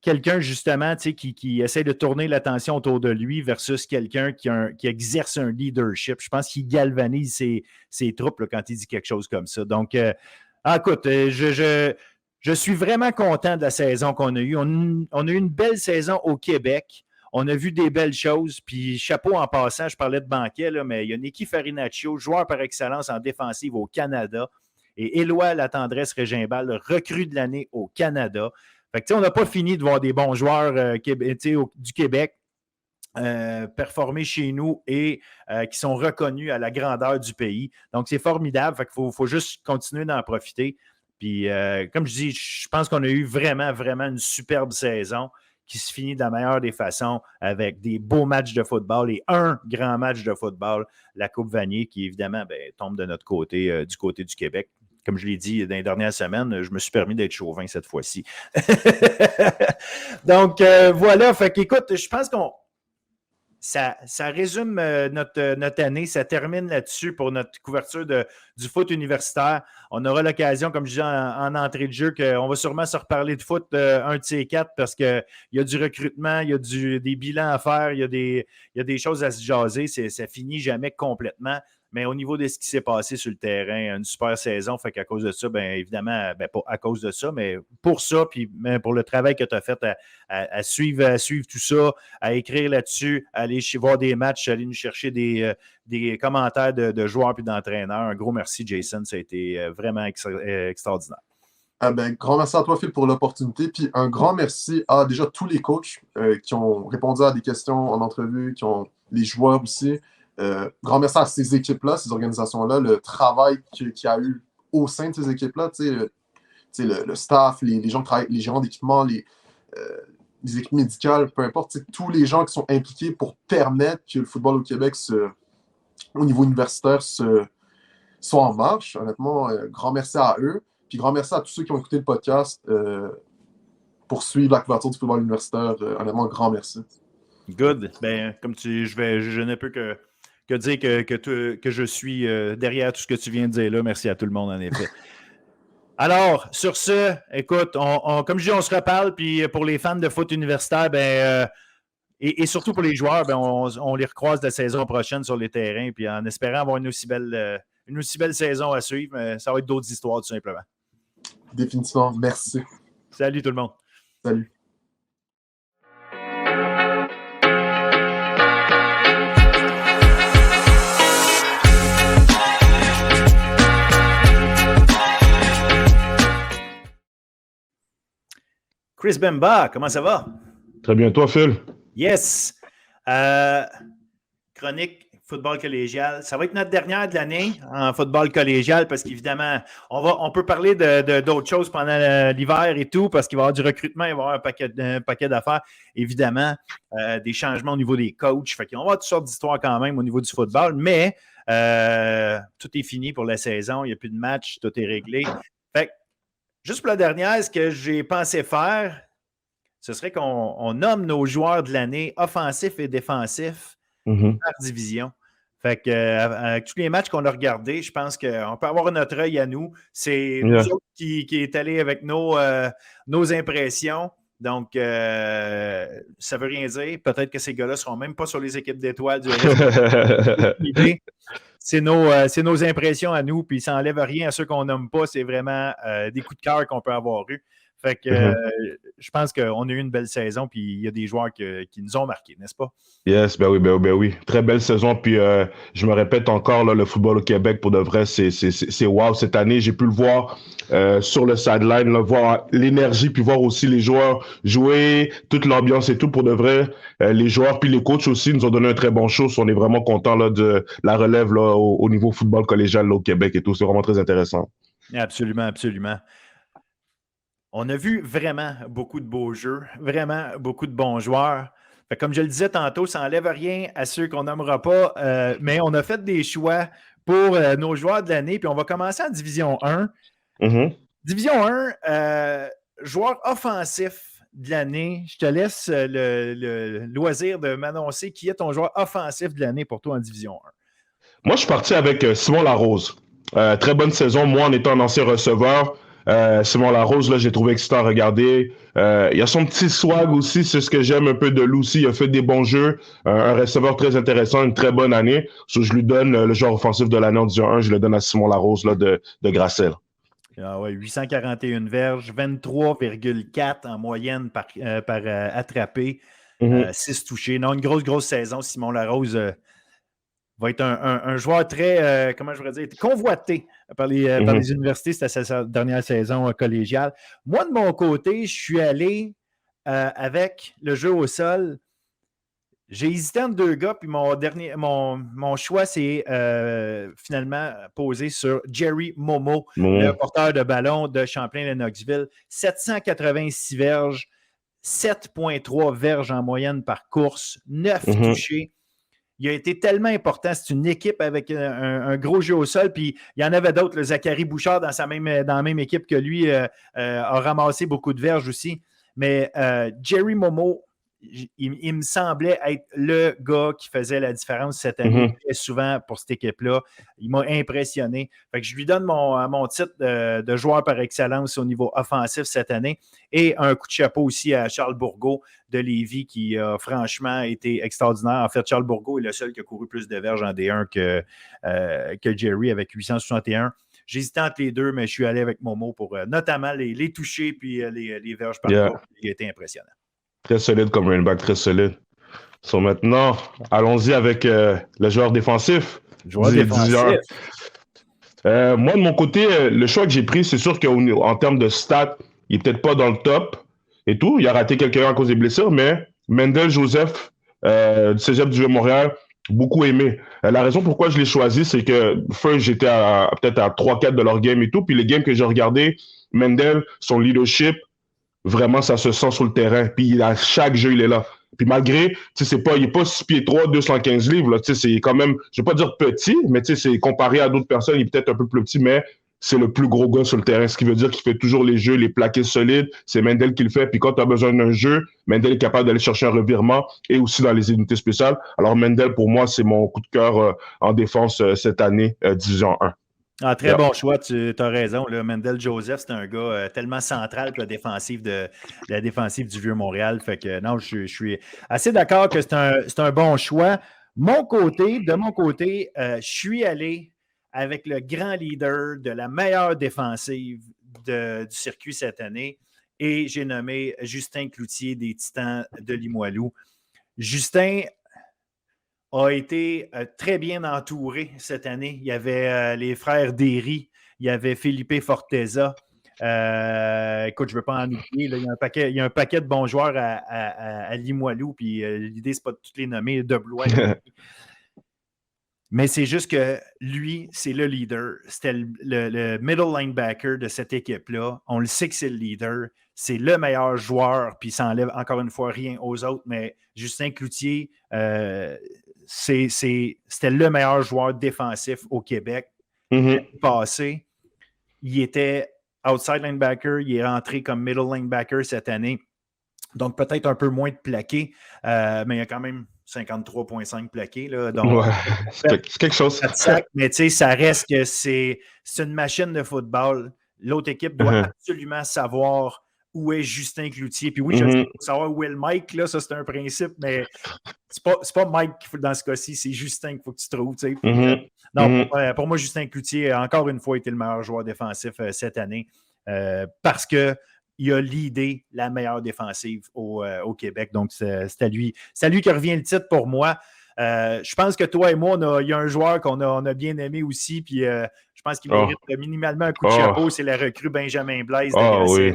quelqu'un, justement, qui essaie de tourner l'attention autour de lui versus quelqu'un qui exerce un leadership. Je pense qu'il galvanise ses troupes là, quand il dit quelque chose comme ça. Donc, écoute, je suis vraiment content de la saison qu'on a eue. On a eu une belle saison au Québec. On a vu des belles choses. Puis, chapeau en passant, je parlais de Banquet, là, mais il y a Nicky Farinaccio, joueur par excellence en défensive au Canada. Et Éloi Latendresse Régimbal, recrue de l'année au Canada. Fait que, on n'a pas fini de voir des bons joueurs du Québec performer chez nous et qui sont reconnus à la grandeur du pays. Donc, c'est formidable. Fait qu'il faut juste continuer d'en profiter. Puis, comme je dis, je pense qu'on a eu vraiment, vraiment une superbe saison qui se finit de la meilleure des façons avec des beaux matchs de football et un grand match de football, la Coupe Vanier, qui évidemment tombe de notre côté, du côté du Québec. Comme je l'ai dit dans les dernières semaines, je me suis permis d'être chauvin cette fois-ci. Donc, voilà. Fait qu'écoute, je pense qu'on ça résume notre année. Ça termine là-dessus pour notre couverture du foot universitaire. On aura l'occasion, comme je disais en entrée de jeu, qu'on va sûrement se reparler de foot un de ces quatre parce qu'il y a du recrutement, il y a des bilans à faire, il y a des choses à se jaser. Ça finit jamais complètement. Mais au niveau de ce qui s'est passé sur le terrain, une super saison. Fait qu'à cause de ça, bien évidemment, pas à cause de ça, mais pour ça, puis pour le travail que tu as fait à suivre tout ça, à écrire là-dessus, à aller voir des matchs, aller nous chercher des commentaires de joueurs puis d'entraîneurs. Un gros merci, Jason. Ça a été vraiment extraordinaire. Grand merci à toi, Phil, pour l'opportunité. Puis un grand merci à déjà tous les coachs qui ont répondu à des questions en entrevue, les joueurs aussi. Grand merci à ces équipes-là, ces organisations-là, le travail qu'il y a eu au sein de ces équipes-là, le staff, les gens qui travaillent, les gérants d'équipement, les équipes médicales, peu importe, tous les gens qui sont impliqués pour permettre que le football au Québec, au niveau universitaire, soit en marche. Honnêtement, grand merci à eux. Puis grand merci à tous ceux qui ont écouté le podcast pour suivre la couverture du football universitaire. Honnêtement, grand merci. Good. Comme je ne peux que dire que je suis derrière tout ce que tu viens de dire là. Merci à tout le monde, en effet. Alors, sur ce, écoute, comme je dis, on se reparle, puis pour les fans de foot universitaire, et surtout pour les joueurs, on les recroise la saison prochaine sur les terrains, puis en espérant avoir une aussi belle saison à suivre, mais ça va être d'autres histoires, tout simplement. Définitivement. Merci. Salut tout le monde. Salut. Chris Bemba, comment ça va? Très bien, toi, Phil? Yes. Chronique football collégial. Ça va être notre dernière de l'année en football collégial parce qu'évidemment, on peut parler d'autres choses pendant l'hiver et tout parce qu'il va y avoir du recrutement, il va y avoir un paquet d'affaires. Évidemment, des changements au niveau des coachs. Fait qu'on va avoir toutes sortes d'histoires quand même au niveau du football, mais tout est fini pour la saison. Il n'y a plus de match, tout est réglé. Fait que, juste pour la dernière, ce que j'ai pensé faire, ce serait qu'on nomme nos joueurs de l'année offensifs et défensifs par division. Fait que avec tous les matchs qu'on a regardés, je pense qu'on peut avoir notre œil à nous. C'est nous autres qui est allé avec nos impressions. Donc, ça ne veut rien dire. Peut-être que ces gars-là ne seront même pas sur les équipes d'étoiles du reste. C'est nos impressions à nous, puis ça n'enlève rien à ceux qu'on nomme pas. C'est vraiment des coups de cœur qu'on peut avoir eus. Fait que je pense qu'on a eu une belle saison, puis il y a des joueurs qui nous ont marqués, n'est-ce pas? Yes, ben oui. Très belle saison, puis je me répète encore, là, le football au Québec, pour de vrai, c'est wow. Cette année, j'ai pu le voir sur le sideline, là, voir l'énergie, puis voir aussi les joueurs jouer, toute l'ambiance et tout, pour de vrai. Les joueurs, puis les coachs aussi nous ont donné un très bon show. On est vraiment contents là, de la relève là, au niveau football collégial là, au Québec et tout. C'est vraiment très intéressant. Absolument, absolument. On a vu vraiment beaucoup de beaux jeux, vraiment beaucoup de bons joueurs. Fait, comme je le disais tantôt, ça n'enlève rien à ceux qu'on nommera pas, mais on a fait des choix pour nos joueurs de l'année, puis on va commencer en Division 1. Division 1, joueur offensif de l'année. Je te laisse le loisir de m'annoncer qui est ton joueur offensif de l'année pour toi en Division 1. Moi, je suis parti avec Simon Larose. Très bonne saison. Moi, en étant un ancien receveur, Simon Larose, là, j'ai trouvé excitant à regarder. Il a son petit swag aussi, c'est ce que j'aime un peu de lui aussi. Il a fait des bons jeux, un receveur très intéressant, une très bonne année. So, je lui donne le joueur offensif de l'année en Division 1, je le donne à Simon Larose là, de Grasset. Ah ouais, 841 verges, 23,4 en moyenne par attrapé, 6 touchés. Non, une grosse saison. Simon Larose va être un joueur très, comment je voudrais dire, convoité par les universités. C'était sa dernière saison collégiale. Moi, de mon côté, je suis allé avec le jeu au sol. J'ai hésité entre deux gars, puis mon choix s'est finalement posé sur Jerry Momo, le porteur de ballon de Champlain-Lennoxville. 786 verges, 7,3 verges en moyenne par course, 9 touchés. Il a été tellement important. C'est une équipe avec un gros jeu au sol. Puis il y en avait d'autres. Le Zachary Bouchard, dans la même équipe que lui, a ramassé beaucoup de verges aussi. Mais Jerry Momo, il me semblait être le gars qui faisait la différence cette année très souvent pour cette équipe-là. Il m'a impressionné. Fait que je lui donne mon titre de joueur par excellence au niveau offensif cette année. Et un coup de chapeau aussi à Charles Bourgault de Lévis qui a franchement été extraordinaire. En fait, Charles Bourgault est le seul qui a couru plus de verges en D1 que Jerry avec 861. J'hésitais entre les deux, mais je suis allé avec Momo pour notamment les toucher puis les verges par course. Il a été impressionnant. Très solide comme running back, très solide. So maintenant, allons-y avec le joueur défensif. Joueur défensif. Moi, de mon côté, le choix que j'ai pris, c'est sûr qu'en termes de stats, il n'est peut-être pas dans le top et tout. Il a raté quelques-uns à cause des blessures, mais Mendel Joseph, du Cégep du Vieux-Montréal, beaucoup aimé. La raison pourquoi je l'ai choisi, c'est que j'étais peut-être à 3-4 de leur game et tout. Puis les games que j'ai regardés, Mendel, son leadership, vraiment, ça se sent sur le terrain. Puis à chaque jeu, il est là. Puis malgré, tu sais, il n'est pas 6 pieds 3, 215 livres. Là, tu sais, c'est quand même, je ne vais pas dire petit, mais tu sais, c'est comparé à d'autres personnes, il est peut-être un peu plus petit, mais c'est le plus gros gars sur le terrain. Ce qui veut dire qu'il fait toujours les jeux, les plaqués solides. C'est Mendel qui le fait. Puis quand tu as besoin d'un jeu, Mendel est capable d'aller chercher un revirement et aussi dans les unités spéciales. Alors Mendel, pour moi, c'est mon coup de cœur en défense cette année, Division 1. Ah, très bon choix, tu as raison. Là. Mendel Joseph, c'est un gars tellement central pour la défensive du Vieux-Montréal. Fait que non, je suis assez d'accord que c'est un bon choix. De mon côté, je suis allé avec le grand leader de la meilleure défensive du circuit cette année et j'ai nommé Justin Cloutier des Titans de Limoilou. Justin a été très bien entouré cette année. Il y avait les frères Derry, il y avait Felipe Forteza. Écoute, je ne veux pas en oublier. Là, il y a un paquet de bons joueurs à Limoilou, puis l'idée, ce n'est pas de tous les nommer, de Blois. Mais c'est juste que lui, c'est le leader. C'était le middle linebacker de cette équipe-là. On le sait que c'est le leader. C'est le meilleur joueur, puis ça enlève encore une fois rien aux autres. Mais Justin Cloutier, c'était le meilleur joueur défensif au Québec. L'année passée, il était outside linebacker, il est rentré comme middle linebacker cette année. Donc, peut-être un peu moins de plaqués, mais il y a quand même 53,5 plaqués. Là, donc, c'est quelque chose. Mais tu sais, ça reste que c'est une machine de football. L'autre équipe doit absolument savoir où est Justin Cloutier. Puis oui, je veux savoir où est le Mike, là, ça c'est un principe, mais c'est pas Mike qu'il faut dans ce cas-ci, c'est Justin qu'il faut que tu trouves. Tu sais. Non, pour moi, Justin Cloutier a encore une fois été le meilleur joueur défensif cette année parce qu'il a leadé la meilleure défensive au Québec. Donc, c'est à lui qui revient le titre pour moi. Je pense que toi et moi, il y a un joueur qu'on a bien aimé aussi, puis je pense qu'il mérite minimalement un coup de chapeau, c'est la recrue Benjamin Blaise. Oui.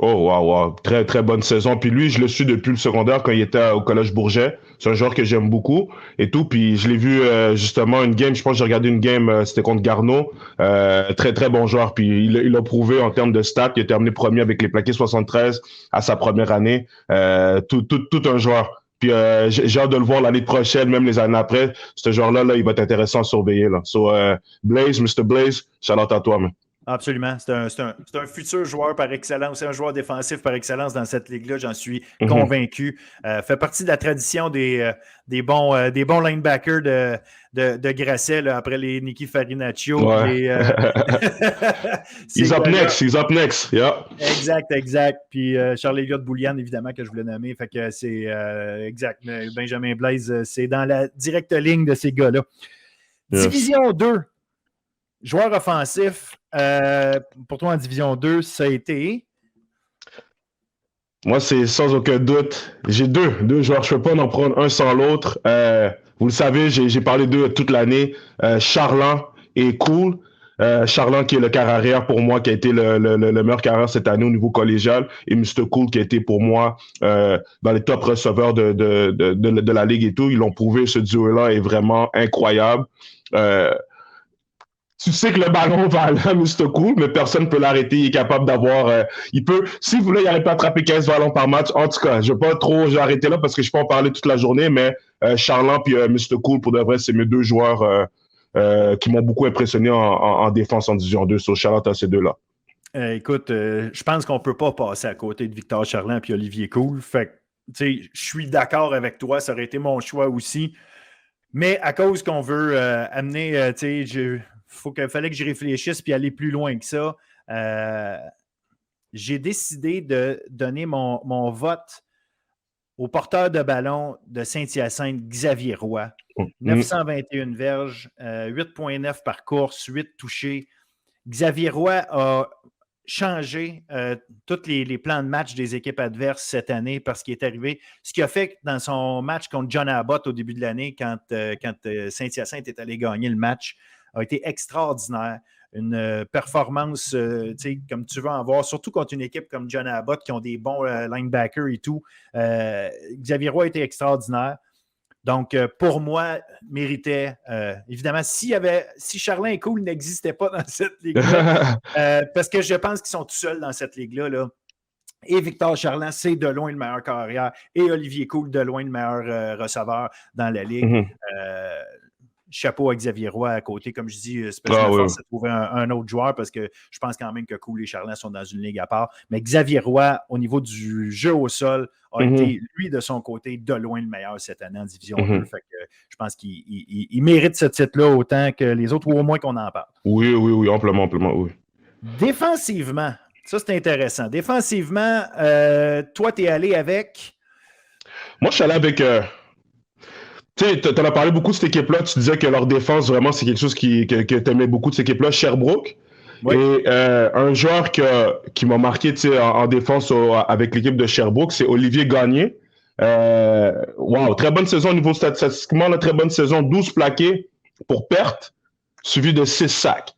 Oh, wow. Très, très bonne saison. Puis lui, je le suis depuis le secondaire quand il était au Collège Bourget. C'est un joueur que j'aime beaucoup et tout. Puis je l'ai vu justement une game, je pense que j'ai regardé une game, c'était contre Garneau. Très, très bon joueur. Puis il a prouvé en termes de stats. Il a terminé premier avec les plaqués 73 à sa première année. Tout un joueur. Puis j'ai hâte de le voir l'année prochaine, même les années après. Ce joueur-là, il va être intéressant à surveiller. Là. So, Blaze, Mr. Blaze, shout out à toi, man. Absolument. C'est un futur joueur par excellence, c'est un joueur défensif par excellence dans cette ligue-là, j'en suis convaincu. Fait partie de la tradition des bons linebackers de Grasset là, après les Nicky Farinaccio. Ouais. He's up next. Yeah. Exact. Puis Charles Elliott Boulian, évidemment, que je voulais nommer. Fait que c'est exact. Benjamin Blaise, c'est dans la directe ligne de ces gars-là. Yes. Division 2. Joueur offensif, pour toi en Division 2, ça a été? Moi, c'est sans aucun doute. J'ai deux joueurs. Je ne peux pas en prendre un sans l'autre. Vous le savez, j'ai parlé d'eux toute l'année. Charland et Cool. Charland qui est le quart arrière pour moi, qui a été le meilleur quart arrière cette année au niveau collégial. Et Mr. Cool qui a été pour moi dans les top receveurs de la ligue et tout. Ils l'ont prouvé, ce duo-là est vraiment incroyable. Tu sais que le ballon va aller à Mr. Cool, mais personne ne peut l'arrêter. Il est capable d'avoir... s'il voulait, il n'arrive pas à attraper 15 ballons par match. En tout cas, je ne vais pas trop arrêter là parce que je peux en parler toute la journée, mais Charland et Mr. Cool, pour de vrai, c'est mes deux joueurs qui m'ont beaucoup impressionné en défense en Division 2. So, Charland à ces deux-là. Écoute, je pense qu'on ne peut pas passer à côté de Victor Charland et Olivier Cool. Fait que, tu sais, je suis d'accord avec toi. Ça aurait été mon choix aussi. Mais à cause qu'on veut amener, tu sais, fallait que j'y réfléchisse puis aller plus loin que ça. J'ai décidé de donner mon vote au porteur de ballon de Saint-Hyacinthe, Xavier Roy. 921 verges, 8,9 par course, 8 touchés. Xavier Roy a changé tous les plans de match des équipes adverses cette année parce qu'il est arrivé. Ce qu'il a fait dans son match contre John Abbott au début de l'année, quand Saint-Hyacinthe est allé gagner le match, a été extraordinaire. Une performance, comme tu veux en voir, surtout contre une équipe comme John Abbott qui ont des bons linebackers et tout. Xavier Roy a été extraordinaire. Donc, pour moi, méritait, évidemment, si Charlin et Cool n'existaient pas dans cette ligue-là, parce que je pense qu'ils sont tout seuls dans cette ligue-là, là. Et Victor Charland, c'est de loin le meilleur carrière, et Olivier Cool, de loin le meilleur receveur dans la ligue. Chapeau à Xavier Roy à côté, comme je dis, spécialement force à trouver un autre joueur parce que je pense quand même que Cool et Charland sont dans une ligue à part. Mais Xavier Roy, au niveau du jeu au sol, a été, lui, de son côté, de loin le meilleur cette année en Division 2. Fait que je pense qu'il mérite ce titre-là autant que les autres, ou au moins qu'on en parle. Oui, amplement, oui. Défensivement, ça c'est intéressant. Défensivement, toi, tu es allé avec... Moi, je suis allé avec... Tu sais, tu en as parlé beaucoup de cette équipe-là. Tu disais que leur défense, vraiment, c'est quelque chose que tu aimais beaucoup de cette équipe-là, Sherbrooke. Oui. Et un joueur qui m'a marqué en défense avec l'équipe de Sherbrooke, c'est Olivier Gagné. Wow, très bonne saison au niveau statistiquement, là, très bonne saison. 12 plaqués pour perte, suivi de 6 sacs.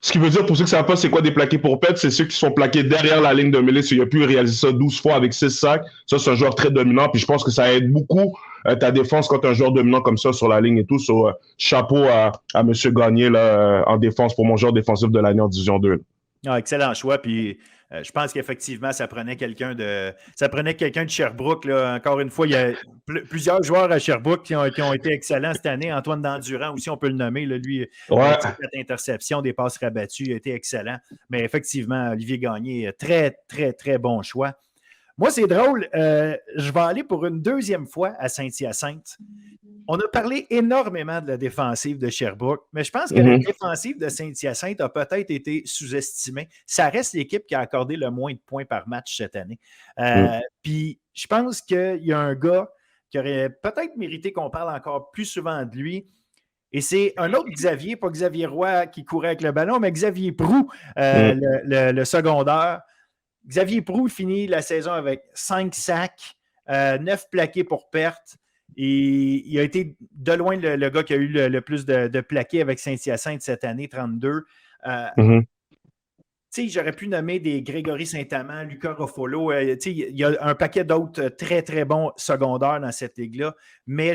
Ce qui veut dire, pour ceux qui ne savent pas c'est quoi des plaqués pour perte, c'est ceux qui sont plaqués derrière la ligne de mêlée. Il a pu réaliser ça 12 fois avec 6 sacs. Ça, c'est un joueur très dominant. Puis je pense que ça aide beaucoup ta défense quand tu as un joueur dominant comme ça sur la ligne et tout. Chapeau à M. Gagné là, en défense pour mon joueur défensif de l'année en Division 2. Ah, excellent choix. Puis je pense qu'effectivement, ça prenait quelqu'un de Sherbrooke. Là. Encore une fois, il y a plusieurs joueurs à Sherbrooke qui ont été excellents cette année. Antoine Dandurand aussi, on peut le nommer. Là, lui, cette interception, des passes rabattues, il a été excellent. Mais effectivement, Olivier Gagné, très, très, très bon choix. Moi, c'est drôle. Je vais aller pour une deuxième fois à Saint-Hyacinthe. On a parlé énormément de la défensive de Sherbrooke, mais je pense que la défensive de Saint-Hyacinthe a peut-être été sous-estimée. Ça reste l'équipe qui a accordé le moins de points par match cette année. Puis, je pense qu'il y a un gars qui aurait peut-être mérité qu'on parle encore plus souvent de lui. Et c'est un autre Xavier, pas Xavier Roy qui courait avec le ballon, mais Xavier Proux, le secondaire. Xavier Proux finit la saison avec 5 sacs, 9 plaqués pour perte. Et il a été de loin le gars qui a eu le plus de plaqués avec Saint-Hyacinthe cette année, 32. Tu sais, j'aurais pu nommer des Grégory Saint-Amand, Lucas Ruffolo. Tu sais, il y a un paquet d'autres très, très bons secondaires dans cette ligue-là. Mais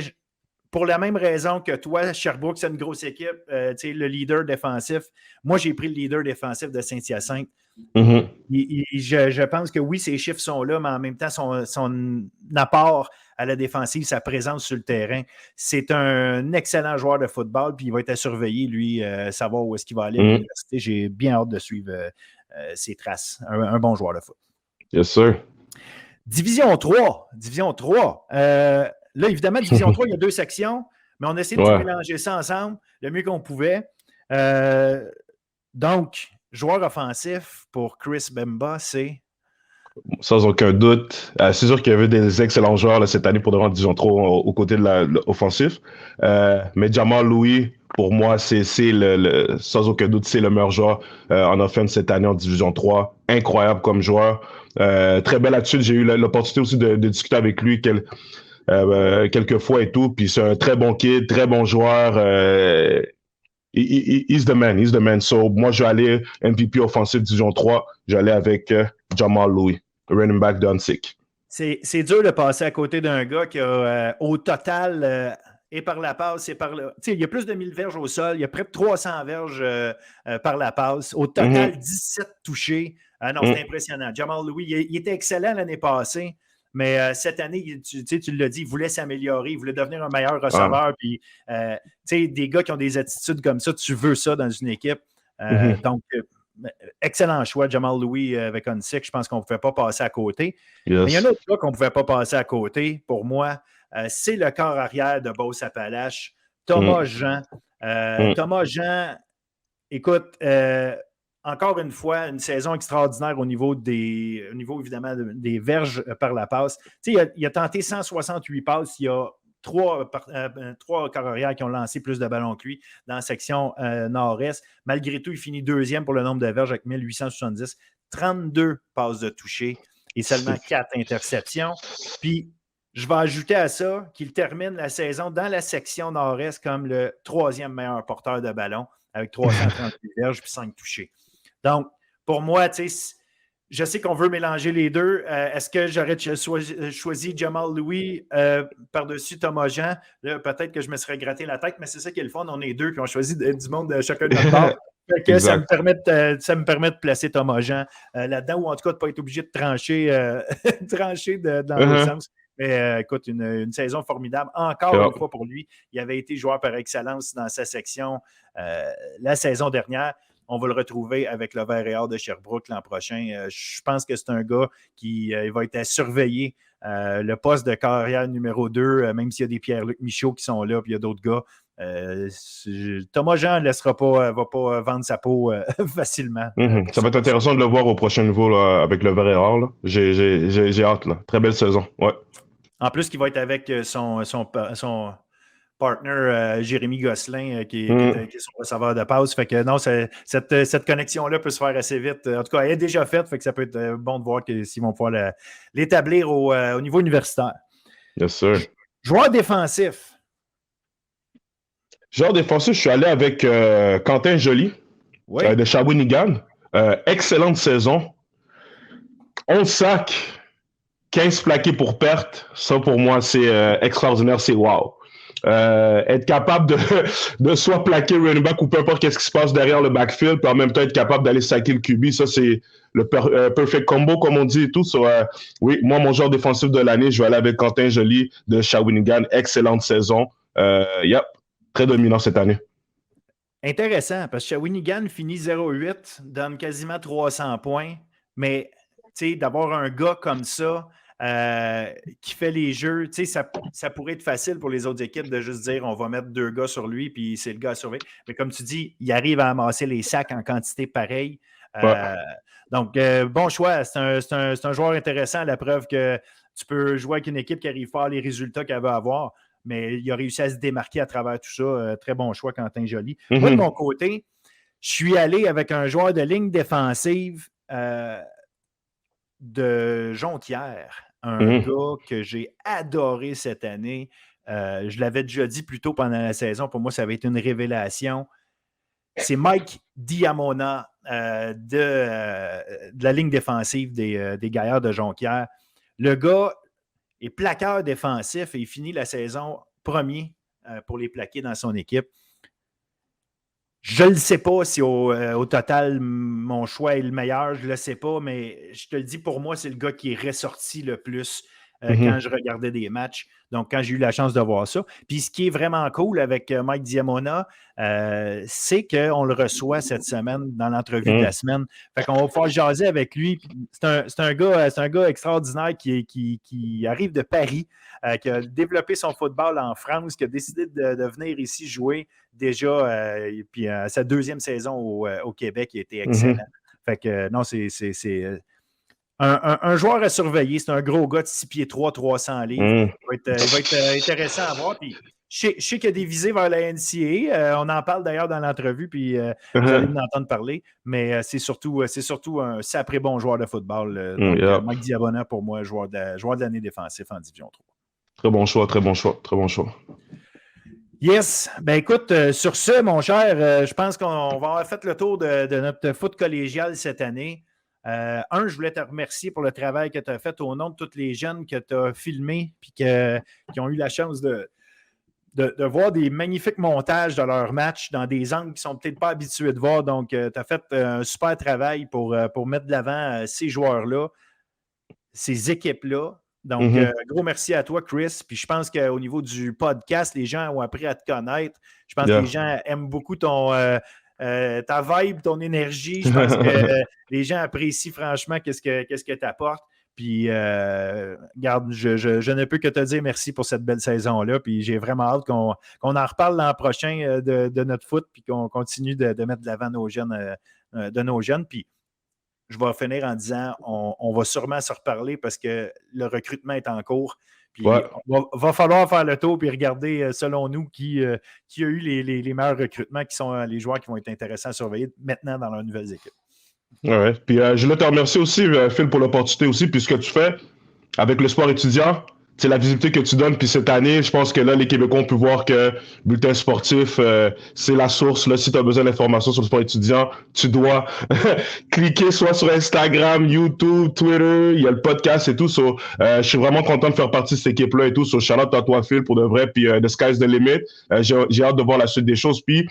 pour la même raison que toi, Sherbrooke, c'est une grosse équipe. Tu sais, le leader défensif. Moi, j'ai pris le leader défensif de Saint-Hyacinthe. Je pense que oui, ses chiffres sont là, mais en même temps, son apport à la défensive, sa présence sur le terrain, c'est un excellent joueur de football, puis il va être à surveiller, lui, savoir où est-ce qu'il va aller à l'université. J'ai bien hâte de suivre ses traces. Un bon joueur de foot. Yes, sir. Division 3. Là, évidemment, Division 3, il y a 2 sections, mais on a essayé de tout mélanger ça ensemble le mieux qu'on pouvait. Donc, joueur offensif pour Chris Bemba, c'est... Sans aucun doute. C'est sûr qu'il y avait des excellents joueurs là, cette année pour devenir Division 3 aux côtés de l'offensif. Mais Jamal Louis, pour moi, sans aucun doute, c'est le meilleur joueur en offense cette année en Division 3. Incroyable comme joueur. Très belle attitude. J'ai eu l'opportunité aussi de discuter avec lui quelques fois et tout. Puis c'est un très bon kid, très bon joueur. He's the man. So, moi, je vais aller MVP offensif Division 3. Je vais aller avec Jamal Louis, running back d'Hansik. C'est dur de passer à côté d'un gars qui a, au total, et par la passe, et par le... il y a plus de 1000 verges au sol, il y a près de 300 verges par la passe. Au total, 17 touchés. Non, c'est impressionnant. Jamal Louis, il était excellent l'année passée. Mais cette année, tu l'as dit, il voulait s'améliorer, il voulait devenir un meilleur receveur. Puis, des gars qui ont des attitudes comme ça, tu veux ça dans une équipe. Donc, excellent choix, Jamal Louis avec Hansik. Je pense qu'on ne pouvait pas passer à côté. Yes. Mais il y a un autre gars qu'on ne pouvait pas passer à côté, pour moi, c'est le corps arrière de Beauce-Appalaches, Thomas Jean. Thomas Jean, écoute, encore une fois, une saison extraordinaire au niveau évidemment des verges par la passe. Il a tenté 168 passes. Il y a trois carrières qui ont lancé plus de ballons que lui dans la section nord-est. Malgré tout, il finit 2e pour le nombre de verges avec 1870. 32 passes de toucher et seulement 4 interceptions. Puis, je vais ajouter à ça qu'il termine la saison dans la section nord-est comme le 3e meilleur porteur de ballon avec 338 verges et 5 touchés. Donc, pour moi, je sais qu'on veut mélanger les deux. Est-ce que j'aurais choisi Jamal Louis par-dessus Thomas Jean? Là, peut-être que je me serais gratté la tête, mais c'est ça qui est le fun. On est deux, puis on choisit du monde de chacun de notre part. Ça me permet de placer Thomas Jean là-dedans, ou en tout cas de ne pas être obligé de trancher dans l'autre sens. Mais écoute, une saison formidable. Encore une fois pour lui. Il avait été joueur par excellence dans sa section la saison dernière. On va le retrouver avec le Vert et Or de Sherbrooke l'an prochain. Je pense que c'est un gars qui va être à surveiller. Le poste de carrière numéro 2, même s'il y a des Pierre-Luc Michaud qui sont là, puis il y a d'autres gars. Thomas Jean ne va pas vendre sa peau facilement. Ça va être intéressant de le voir au prochain niveau là, avec le Vert et Or. Là. J'ai hâte. Là. Très belle saison. Ouais. En plus, qu'il va être avec son partner Jérémy Gosselin, qui est son receveur de passe. Fait que non, cette connexion-là peut se faire assez vite. En tout cas, elle est déjà faite, fait que ça peut être bon de voir s'ils vont pouvoir l'établir au niveau universitaire. Yes, sir. Joueur défensif. Joueur défensif, je suis allé avec Quentin Joly de Shawinigan. Excellente saison. 11 sacs, 15 plaqués pour perte. Ça, pour moi, c'est extraordinaire. C'est wow. Être capable de soit plaquer le running back ou peu importe qu'est-ce qui se passe derrière le backfield, puis en même temps être capable d'aller saquer le QB, ça c'est le perfect combo comme on dit et tout. Oui, moi mon joueur défensif de l'année, je vais aller avec Quentin Joly de Shawinigan. Excellente saison. Très dominant cette année. Intéressant, parce que Shawinigan finit 0-8, donne quasiment 300 points, mais d'avoir un gars comme ça qui fait les jeux, ça pourrait être facile pour les autres équipes de juste dire on va mettre 2 gars sur lui puis c'est le gars à surveiller. Mais comme tu dis, il arrive à amasser les sacs en quantité pareille. Donc, bon choix. C'est un joueur intéressant, à la preuve que tu peux jouer avec une équipe qui n'arrive pas à les résultats qu'elle veut avoir, mais il a réussi à se démarquer à travers tout ça. Très bon choix, Quentin Joly. Moi, de mon côté, je suis allé avec un joueur de ligne défensive de Jonquière. Un gars que j'ai adoré cette année. Je l'avais déjà dit plus tôt pendant la saison. Pour moi, ça avait été une révélation. C'est Mike Diamona de la ligne défensive des Gaillards de Jonquière. Le gars est plaqueur défensif et il finit la saison premier pour les plaquer dans son équipe. Je ne sais pas si au total, mon choix est le meilleur, je ne le sais pas, mais je te le dis, pour moi, c'est le gars qui est ressorti le plus quand je regardais des matchs. Donc, quand j'ai eu la chance de voir ça. Puis, ce qui est vraiment cool avec Mike Diamona, c'est qu'on le reçoit cette semaine dans l'entrevue de la semaine. Fait qu'on va pouvoir jaser avec lui. C'est un gars extraordinaire qui arrive de Paris, qui a développé son football en France, qui a décidé de venir ici jouer déjà. Puis sa deuxième saison au Québec a été excellent. Fait que non, c'est un joueur à surveiller. C'est un gros gars de 6 pieds 3, 300 livres. Il va être intéressant à voir. Puis, je sais qu'il y a des visées vers la NCAA. On en parle d'ailleurs dans l'entrevue, puis vous allez en entendre parler. Mais c'est surtout un sacré bon joueur de football. Mike Diamona, pour moi, joueur de l'année défensif en Division 3. Très bon choix, très bon choix, très bon choix. Yes. Ben écoute, sur ce, mon cher, je pense qu'on va avoir fait le tour de notre foot collégial cette année. Je voulais te remercier pour le travail que tu as fait au nom de tous les jeunes que tu as filmés et qui ont eu la chance de voir des magnifiques montages de leurs matchs dans des angles qui ne sont peut-être pas habitués de voir. Donc, tu as fait un super travail pour mettre de l'avant ces joueurs-là, ces équipes-là. Donc, gros merci à toi, Chris. Puis je pense qu'au niveau du podcast, les gens ont appris à te connaître. Je pense que les gens aiment beaucoup ta vibe, ton énergie. Je pense que les gens apprécient franchement qu'est-ce que tu apportes. Puis, regarde, je ne peux que te dire merci pour cette belle saison-là. Puis, j'ai vraiment hâte qu'on en reparle l'an prochain de notre foot, puis qu'on continue de mettre de l'avant nos jeunes. Puis, je vais finir en disant on va sûrement se reparler parce que le recrutement est en cours. Puis va falloir faire le tour et regarder, selon nous, qui a eu les meilleurs recrutements, qui sont les joueurs qui vont être intéressants à surveiller maintenant dans leurs nouvelles équipes. Ouais. Puis je voulais te remercier aussi, Phil, pour l'opportunité aussi, puis ce que tu fais avec le sport étudiant. C'est la visibilité que tu donnes. Puis cette année, je pense que là, les Québécois ont pu voir que Bulletin sportif, c'est la source. Là, si tu as besoin d'informations sur le sport étudiant, tu dois cliquer soit sur Instagram, YouTube, Twitter. Il y a le podcast et tout. Je suis vraiment content de faire partie de cette équipe-là et tout. Shout-out à toi, Phil, pour de vrai. Puis the sky's the limit. J'ai hâte de voir la suite des choses. Puis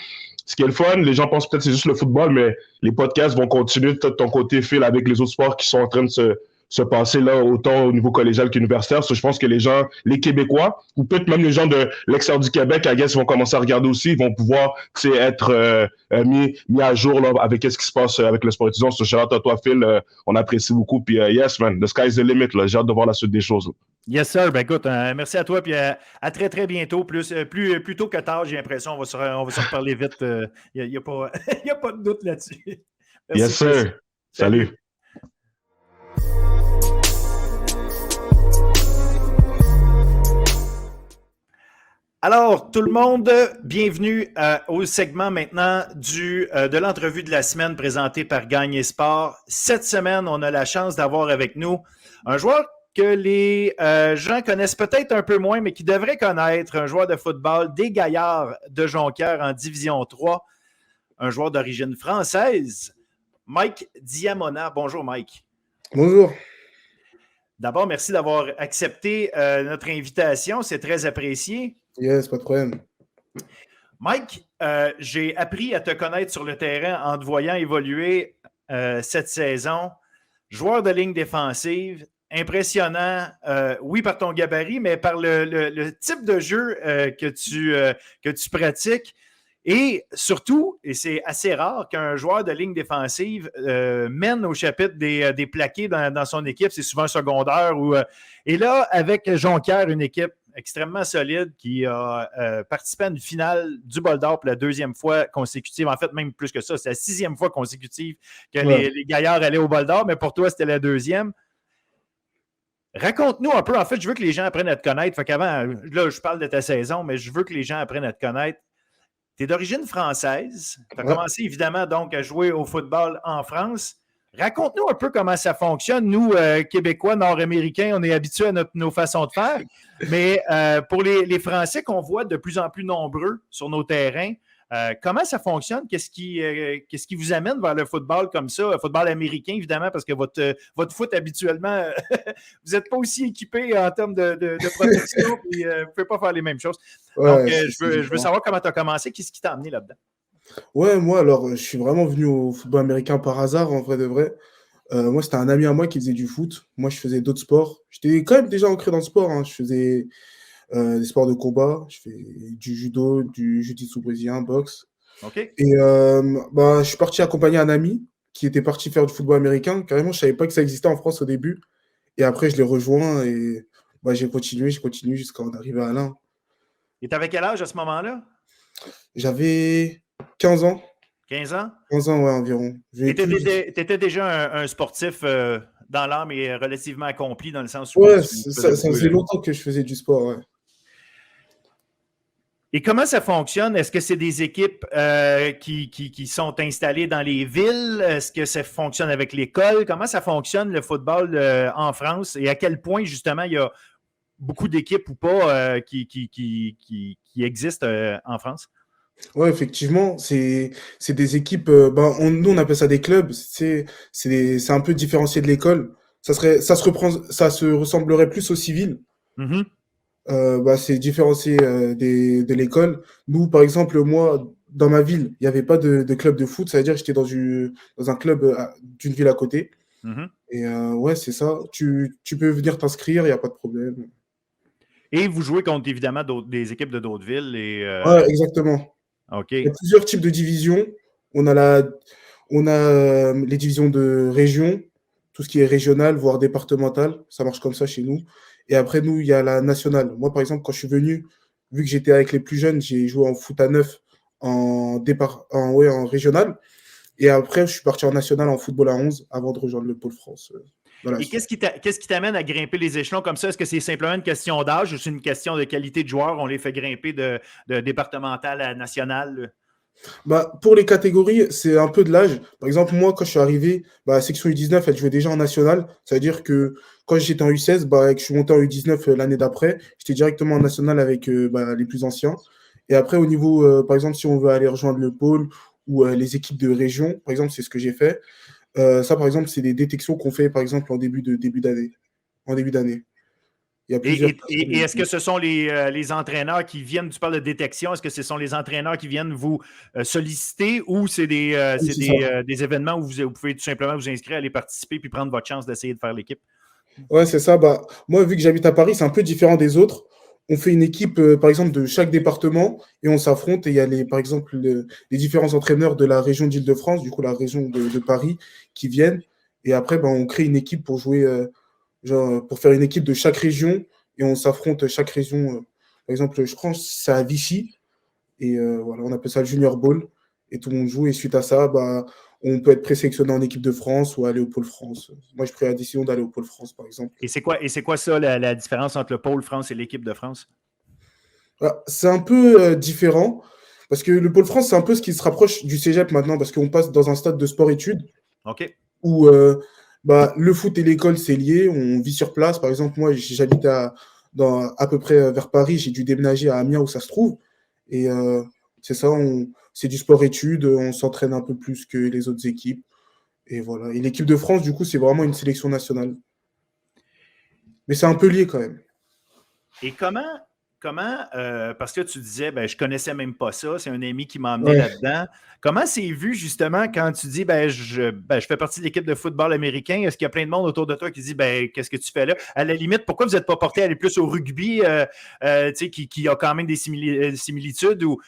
ce qui est le fun, les gens pensent peut-être que c'est juste le football, mais les podcasts vont continuer de ton côté, Phil, avec les autres sports qui sont en train de se passer là autant au niveau collégial qu'universitaire. Je pense que les gens, les Québécois, ou peut-être même les gens de l'extérieur du Québec, I guess, vont commencer à regarder aussi, ils vont pouvoir être mis à jour là, avec ce qui se passe avec le sport étudiant. Shout out à toi, Phil, on apprécie beaucoup. Puis yes, man, the sky's the limit. J'ai hâte de voir la suite des choses. Là. Yes, sir. Ben écoute, merci à toi. Puis à très, très bientôt. Plus tôt que tard, j'ai l'impression. On va se reparler vite. Il n'y a pas de doute là-dessus. Merci, yes, sir. Salut. Alors, tout le monde, bienvenue au segment maintenant de l'entrevue de la semaine présentée par Gagné Sport. Cette semaine, on a la chance d'avoir avec nous un joueur que les gens connaissent peut-être un peu moins, mais qui devraient connaître, un joueur de football des Gaillards de Jonquière en Division 3, un joueur d'origine française, Mike Diamona. Bonjour, Mike. Bonjour. D'abord, merci d'avoir accepté notre invitation. C'est très apprécié. Yes, pas de problème. Mike, j'ai appris à te connaître sur le terrain en te voyant évoluer cette saison. Joueur de ligne défensive, impressionnant, oui, par ton gabarit, mais par le type de jeu que tu pratiques. Et surtout, et c'est assez rare qu'un joueur de ligne défensive mène au chapitre des plaqués dans son équipe. C'est souvent un secondaire. Et là, avec Jonquière, une équipe extrêmement solide qui a participé à une finale du Bol d'Or pour la deuxième fois consécutive. En fait, même plus que ça, c'est la 6e fois consécutive que les Gaillards allaient au Bol d'Or, mais pour toi, c'était la 2e. Raconte-nous un peu. En fait, je veux que les gens apprennent à te connaître. Fait qu'avant, là, je parle de ta saison, mais je veux que les gens apprennent à te connaître. Tu es d'origine française. Tu as commencé évidemment donc à jouer au football en France. Raconte-nous un peu comment ça fonctionne. Nous, Québécois, Nord-Américains, on est habitués à nos façons de faire. Mais pour les Français qu'on voit de plus en plus nombreux sur nos terrains, comment ça fonctionne? Qu'est-ce qui vous amène vers le football comme ça? Le football américain, évidemment, parce que votre foot, habituellement, vous n'êtes pas aussi équipé en termes de protection et vous ne pouvez pas faire les mêmes choses. Donc, je veux savoir comment tu as commencé. Qu'est-ce qui t'a amené là-dedans? Ouais, moi, alors, je suis vraiment venu au football américain par hasard, en vrai de vrai. Moi, c'était un ami à moi qui faisait du foot. Moi, je faisais d'autres sports. J'étais quand même déjà ancré dans le sport, hein. Je faisais des sports de combat. Je fais du judo, du jiu-jitsu brésilien, boxe. OK? Et bah, je suis parti accompagner un ami qui était parti faire du football américain. Carrément, je savais pas que ça existait en France au début. Et après, je l'ai rejoint et bah, j'ai continué jusqu'à en arriver à là. Et tu avais quel âge à ce moment-là? J'avais 15 ans. 15 ans? 15 ans, ouais, environ. Tu J'ai plus... étais déjà un sportif dans l'âme et relativement accompli dans le sens où Ouais, tu faisais ça beaucoup. faisait longtemps que je faisais du sport, ouais. Et comment ça fonctionne? Est-ce que c'est des équipes qui sont installées dans les villes? Est-ce que ça fonctionne avec l'école? Comment ça fonctionne le football en France? Et à quel point, justement, il y a beaucoup d'équipes ou pas qui existent en France? Ouais, effectivement, c'est des équipes, ben, nous, on appelle ça des clubs. C'est un peu différencié de l'école. Ça se ressemblerait plus au civil. Mhm. Bah, c'est différencié de l'école. Nous, par exemple, moi, dans ma ville, il n'y avait pas de club de foot. Ça veut dire que j'étais dans un club d'une ville à côté. Mhm. Et ouais, c'est ça. Tu peux venir t'inscrire, il n'y a pas de problème. Et vous jouez contre, évidemment, des équipes de d'autres villes. Ouais, exactement. OK. Il y a plusieurs types de divisions. On a, la, on a les divisions de région, tout ce qui est régional, voire départemental. Ça marche comme ça chez nous. Et après, nous, il y a la nationale. Moi, par exemple, quand je suis venu, vu que j'étais avec les plus jeunes, j'ai joué en foot à 9 ouais, en régional. Et après, je suis parti en national en football à 11 avant de rejoindre le Pôle France dans la Et suite. qu'est-ce qui t'amène à grimper les échelons comme ça? Est-ce que c'est simplement une question d'âge ou c'est une question de qualité de joueur? On les fait grimper de départemental à national? Bah, pour les catégories, c'est un peu de l'âge. Par exemple, moi, quand je suis arrivé, bah, la section U19, elle jouait déjà en national. Ça veut dire que quand j'étais en U16, bah, et que je suis monté en U19 l'année d'après, j'étais directement en national avec bah, les plus anciens. Et après, au niveau, par exemple, si on veut aller rejoindre le pôle ou les équipes de région, par exemple, c'est ce que j'ai fait. Ça, par exemple, c'est des détections qu'on fait, par exemple, en début d'année. En début d'année. Il y a plusieurs Et personnes. est-ce que ce sont les entraîneurs qui viennent, tu parles de détection, est-ce que ce sont les entraîneurs qui viennent vous solliciter ou c'est Oui, c'est ça. des événements où vous pouvez tout simplement vous inscrire, aller participer puis prendre votre chance d'essayer de faire l'équipe? Ouais, c'est ça. Bah, moi, vu que j'habite à Paris, c'est un peu différent des autres. On fait une équipe, par exemple, de chaque département et on s'affronte. Et il y a, par exemple, les différents entraîneurs de la région d'Île-de-France, du coup, la région de Paris, qui viennent. Et après, bah, on crée une équipe pour jouer, genre, pour faire une équipe de chaque région et on s'affronte chaque région. Par exemple, je crois que c'est à Vichy. Et voilà, on appelle ça le Junior Ball. Et tout le monde joue. Et suite à ça, bah, on peut être présélectionné en équipe de France ou aller au Pôle France. Moi, j'ai pris la décision d'aller au Pôle France, par exemple. Et c'est quoi ça, la différence entre le pôle France et l'équipe de France? Ah, c'est un peu différent parce que le Pôle France, c'est un peu ce qui se rapproche du cégep maintenant parce qu'on passe dans un stade de sport-études OK. où bah, le foot et l'école, c'est lié. On vit sur place. Par exemple, moi, j'habite à peu près vers Paris. J'ai dû déménager à Amiens où ça se trouve. Et c'est ça, c'est du sport-études. On s'entraîne un peu plus que les autres équipes. Et voilà. Et l'équipe de France, du coup, c'est vraiment une sélection nationale. Mais c'est un peu lié quand même. Et parce que tu disais, ben, je connaissais même pas ça, c'est un ami qui m'a amené Ouais. là-dedans. Comment c'est vu justement quand tu dis, je fais partie de l'équipe de football américain? Est-ce qu'il y a plein de monde autour de toi qui dit, ben, qu'est-ce que tu fais là? À la limite, pourquoi vous n'êtes pas porté à aller plus au rugby, tu sais, qui a quand même des similitudes ou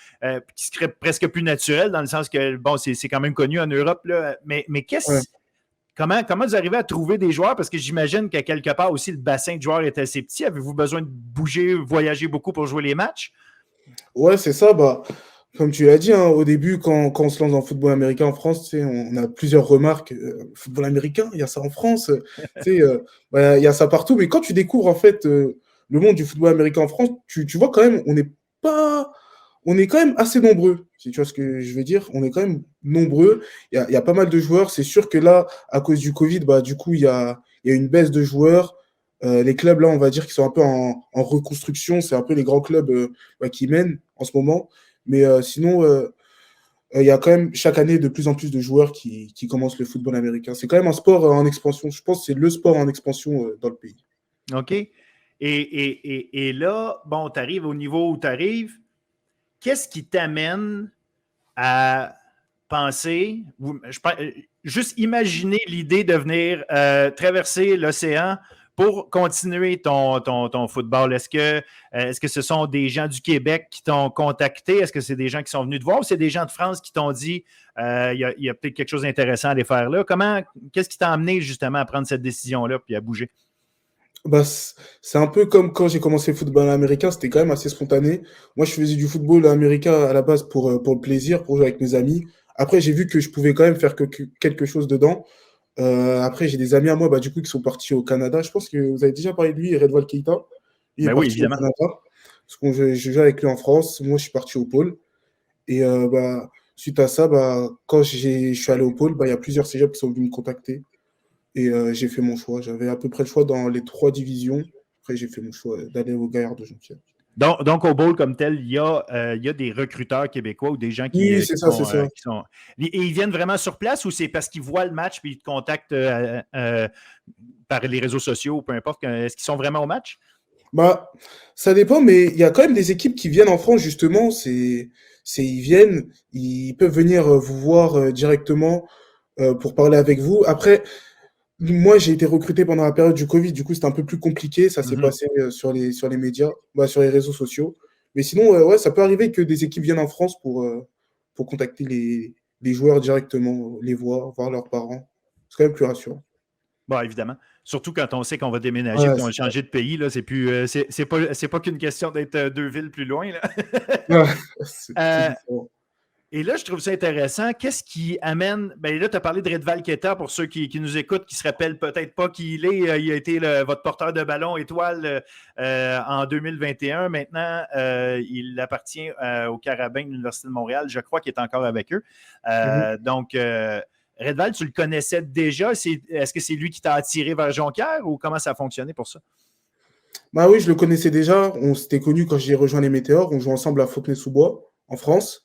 qui serait presque plus naturel dans le sens que, bon, c'est quand même connu en Europe, là, mais Ouais. comment vous arrivez à trouver des joueurs? Parce que j'imagine qu'à quelque part aussi, le bassin de joueurs est assez petit. Avez-vous besoin de bouger, voyager beaucoup pour jouer les matchs? Ouais, c'est ça. Bah, comme tu l'as dit, hein, au début, quand on se lance dans le football américain en France, tu sais, on a plusieurs remarques. Football américain, il y a ça en France. Tu sais, bah, il y a ça partout. Mais quand tu découvres en fait le monde du football américain en France, tu vois quand même, pas, on est quand même assez nombreux. Si tu vois ce que je veux dire, on est quand même nombreux. Il y a pas mal de joueurs. C'est sûr que là, à cause du Covid, bah, du coup, il y a une baisse de joueurs. Les clubs, là, on va dire qu'ils sont un peu en reconstruction. C'est un peu les grands clubs bah, qui mènent en ce moment. Mais sinon, il y a quand même chaque année de plus en plus de joueurs qui commencent le football américain. C'est quand même un sport en expansion. Je pense que c'est le sport en expansion dans le pays. OK. Et là, bon, tu arrives au niveau où tu arrives. Qu'est-ce qui t'amène à penser, juste imaginer l'idée de venir traverser l'océan pour continuer ton football? Est-ce que ce sont des gens du Québec qui t'ont contacté? Est-ce que c'est des gens qui sont venus te voir ou c'est des gens de France qui t'ont dit il y a peut-être quelque chose d'intéressant à aller faire là? Qu'est-ce qui t'a amené justement à prendre cette décision-là puis à bouger? Bah, c'est un peu comme quand j'ai commencé le football américain, c'était quand même assez spontané. Moi, je faisais du football américain à la base pour le plaisir, pour jouer avec mes amis. Après, j'ai vu que je pouvais quand même faire quelque chose dedans. Après, j'ai des amis à moi, bah, du coup, qui sont partis au Canada. Je pense que vous avez déjà parlé de lui, Redval Keita. Il est Ben oui, parti au évidemment. Canada. Parce que je joue avec lui en France. Moi, je suis parti au pôle. Et bah, suite à ça, bah, quand je suis allé au pôle, bah, il y a plusieurs cégeps qui sont venus me contacter. Et j'ai fait mon choix. J'avais à peu près le choix dans les 3 divisions. Après, j'ai fait mon choix d'aller au Gaillard de Jonquière. Donc, au bowl comme tel, il y a des recruteurs québécois ou des gens Oui, qui c'est ça, c'est ça. sont. Et ils viennent vraiment sur place ou c'est parce qu'ils voient le match puis ils te contactent par les réseaux sociaux ou peu importe? Est-ce qu'ils sont vraiment au match? Bah, ça dépend, mais il y a quand même des équipes qui viennent en France, justement. Ils viennent, ils peuvent venir vous voir directement pour parler avec vous. Après, moi, j'ai été recruté pendant la période du Covid, du coup, c'était un peu plus compliqué. Ça s'est Mhm. passé sur les médias, bah, sur les réseaux sociaux. Mais sinon, ouais, ça peut arriver que des équipes viennent en France pour contacter les joueurs directement, les voir leurs parents. C'est quand même plus rassurant. Bon, évidemment. Surtout quand on sait qu'on va déménager et Ouais, qu'on va changer de pays, là, c'est plus c'est pas qu'une question d'être 2 villes plus loin. Là. ouais, c'est Euh, différent. Et là, je trouve ça intéressant. Qu'est-ce qui amène. Ben là, tu as parlé de Redval Keita pour ceux qui nous écoutent, qui ne se rappellent peut-être pas qui il est. Il a été votre porteur de ballon étoile en 2021. Maintenant, il appartient au Carabin de l'Université de Montréal. Je crois qu'il est encore avec eux. Mhm. Donc, Redval, tu le connaissais déjà. Est-ce que c'est lui qui t'a attiré vers Jonquière ou comment ça a fonctionné pour ça? Bah oui, je le connaissais déjà. On s'était connus quand j'ai rejoint les Météores. On jouait ensemble à Fontenay-sous-Bois, en France.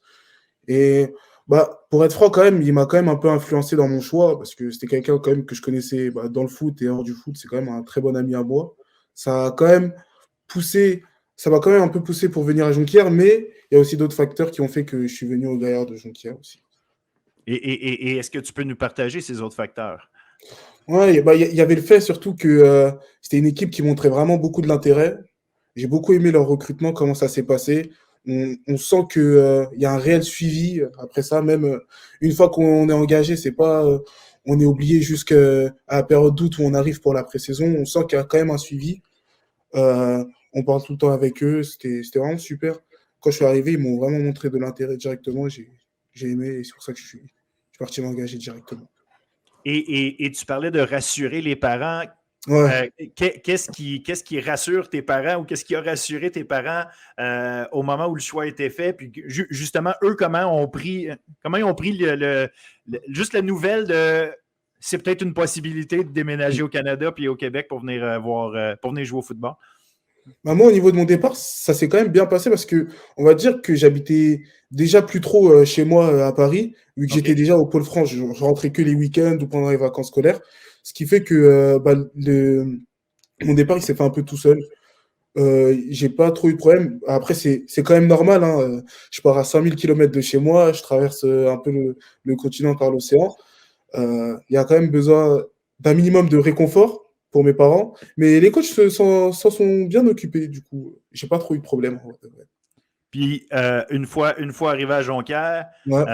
Et bah, pour être franc, quand même, il m'a quand même un peu influencé dans mon choix parce que c'était quelqu'un quand même que je connaissais bah, dans le foot et hors du foot. C'est quand même un très bon ami à moi. Ça a quand même poussé, ça m'a quand même un peu poussé pour venir à Jonquière, mais il y a aussi d'autres facteurs qui ont fait que je suis venu au Gaillard de Jonquière aussi. Et est-ce que tu peux nous partager ces autres facteurs? Ouais, bah, il y avait le fait surtout que c'était une équipe qui montrait vraiment beaucoup de l'intérêt. J'ai beaucoup aimé leur recrutement, comment ça s'est passé. On sent qu'il y a un réel suivi après ça, même une fois qu'on est engagé, c'est pas on est oublié jusqu'à la période d'août où on arrive pour la pré-saison. On sent qu'il y a quand même un suivi. On parle tout le temps avec eux, c'était vraiment super. Quand je suis arrivé, ils m'ont vraiment montré de l'intérêt directement. J'ai aimé et c'est pour ça que je suis parti m'engager directement. Et tu parlais de rassurer les parents. Ouais. Qu'est-ce qui rassure tes parents ou qu'est-ce qui a rassuré tes parents au moment où le choix a été fait? Puis justement, eux, comment ils ont pris juste la nouvelle de c'est peut-être une possibilité de déménager au Canada puis au Québec pour venir pour venir jouer au football? Bah, moi, au niveau de mon départ, ça s'est quand même bien passé parce que on va dire que j'habitais déjà plus trop chez moi à Paris, vu que OK. j'étais déjà au Pôle France, je rentrais que les week-ends ou pendant les vacances scolaires, ce qui fait que bah, mon départ il s'est fait un peu tout seul. J'ai pas trop eu de problème. Après, c'est quand même normal, hein, je pars à 5000 km de chez moi, je traverse un peu le continent par l'océan. Il y a quand même besoin d'un minimum de réconfort pour mes parents. Mais les coachs s'en sont bien occupés, du coup. J'ai pas trop eu de problème. En vrai de vrai. Puis, une fois arrivé à Jonquière, Ouais.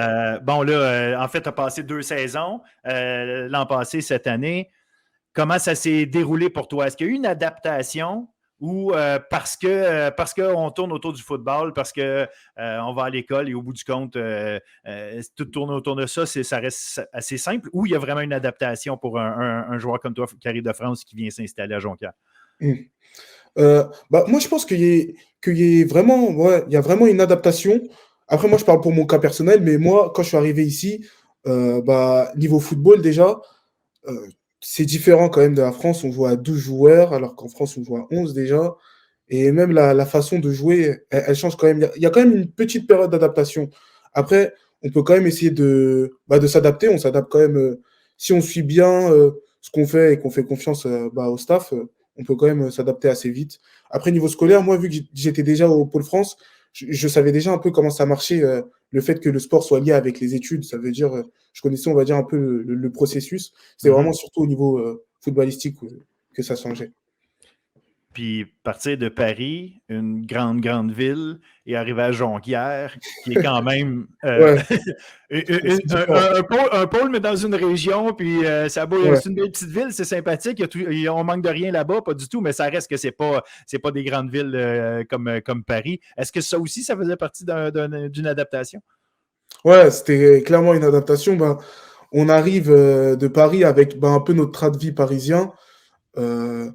bon, là, en fait, tu as passé 2 saisons, l'an passé, cette année. Comment ça s'est déroulé pour toi? Est-ce qu'il y a eu une adaptation ou parce qu'on tourne autour du football, parce qu'on va à l'école et au bout du compte, tout tourne autour de ça, ça reste assez simple, ou il y a vraiment une adaptation pour un joueur comme toi qui arrive de France qui vient s'installer à Jonquière? Mmh. Bah, moi, je pense qu'il y ait vraiment, ouais, il y a vraiment une adaptation. Après, moi, je parle pour mon cas personnel, mais moi, quand je suis arrivé ici, bah, niveau football, déjà, euh, c'est différent quand même de la France. On joue à 12 joueurs, alors qu'en France, on joue à 11 déjà. Et même la façon de jouer, elle change quand même. Il y a quand même une petite période d'adaptation. Après, on peut quand même essayer de s'adapter. On s'adapte quand même. Si on suit bien ce qu'on fait et qu'on fait confiance bah, au staff, on peut quand même s'adapter assez vite. Après, niveau scolaire, moi, vu que j'étais déjà au Pôle France, je savais déjà un peu comment ça marchait le fait que le sport soit lié avec les études. Ça veut dire, je connaissais, on va dire, un peu le processus. C'est vraiment surtout au niveau footballistique que ça changeait. Puis partir de Paris, une grande ville, et arriver à Jonquière, qui est quand même Ouais, c'est différent. un pôle, mais dans une région, puis Ouais. c'est une belle petite ville, c'est sympathique, on manque de rien là-bas, pas du tout, mais ça reste que c'est pas des grandes villes comme Paris. Est-ce que ça aussi, ça faisait partie d'une adaptation? Ouais, c'était clairement une adaptation. Ben, on arrive de Paris avec un peu notre train de vie parisien. Euh,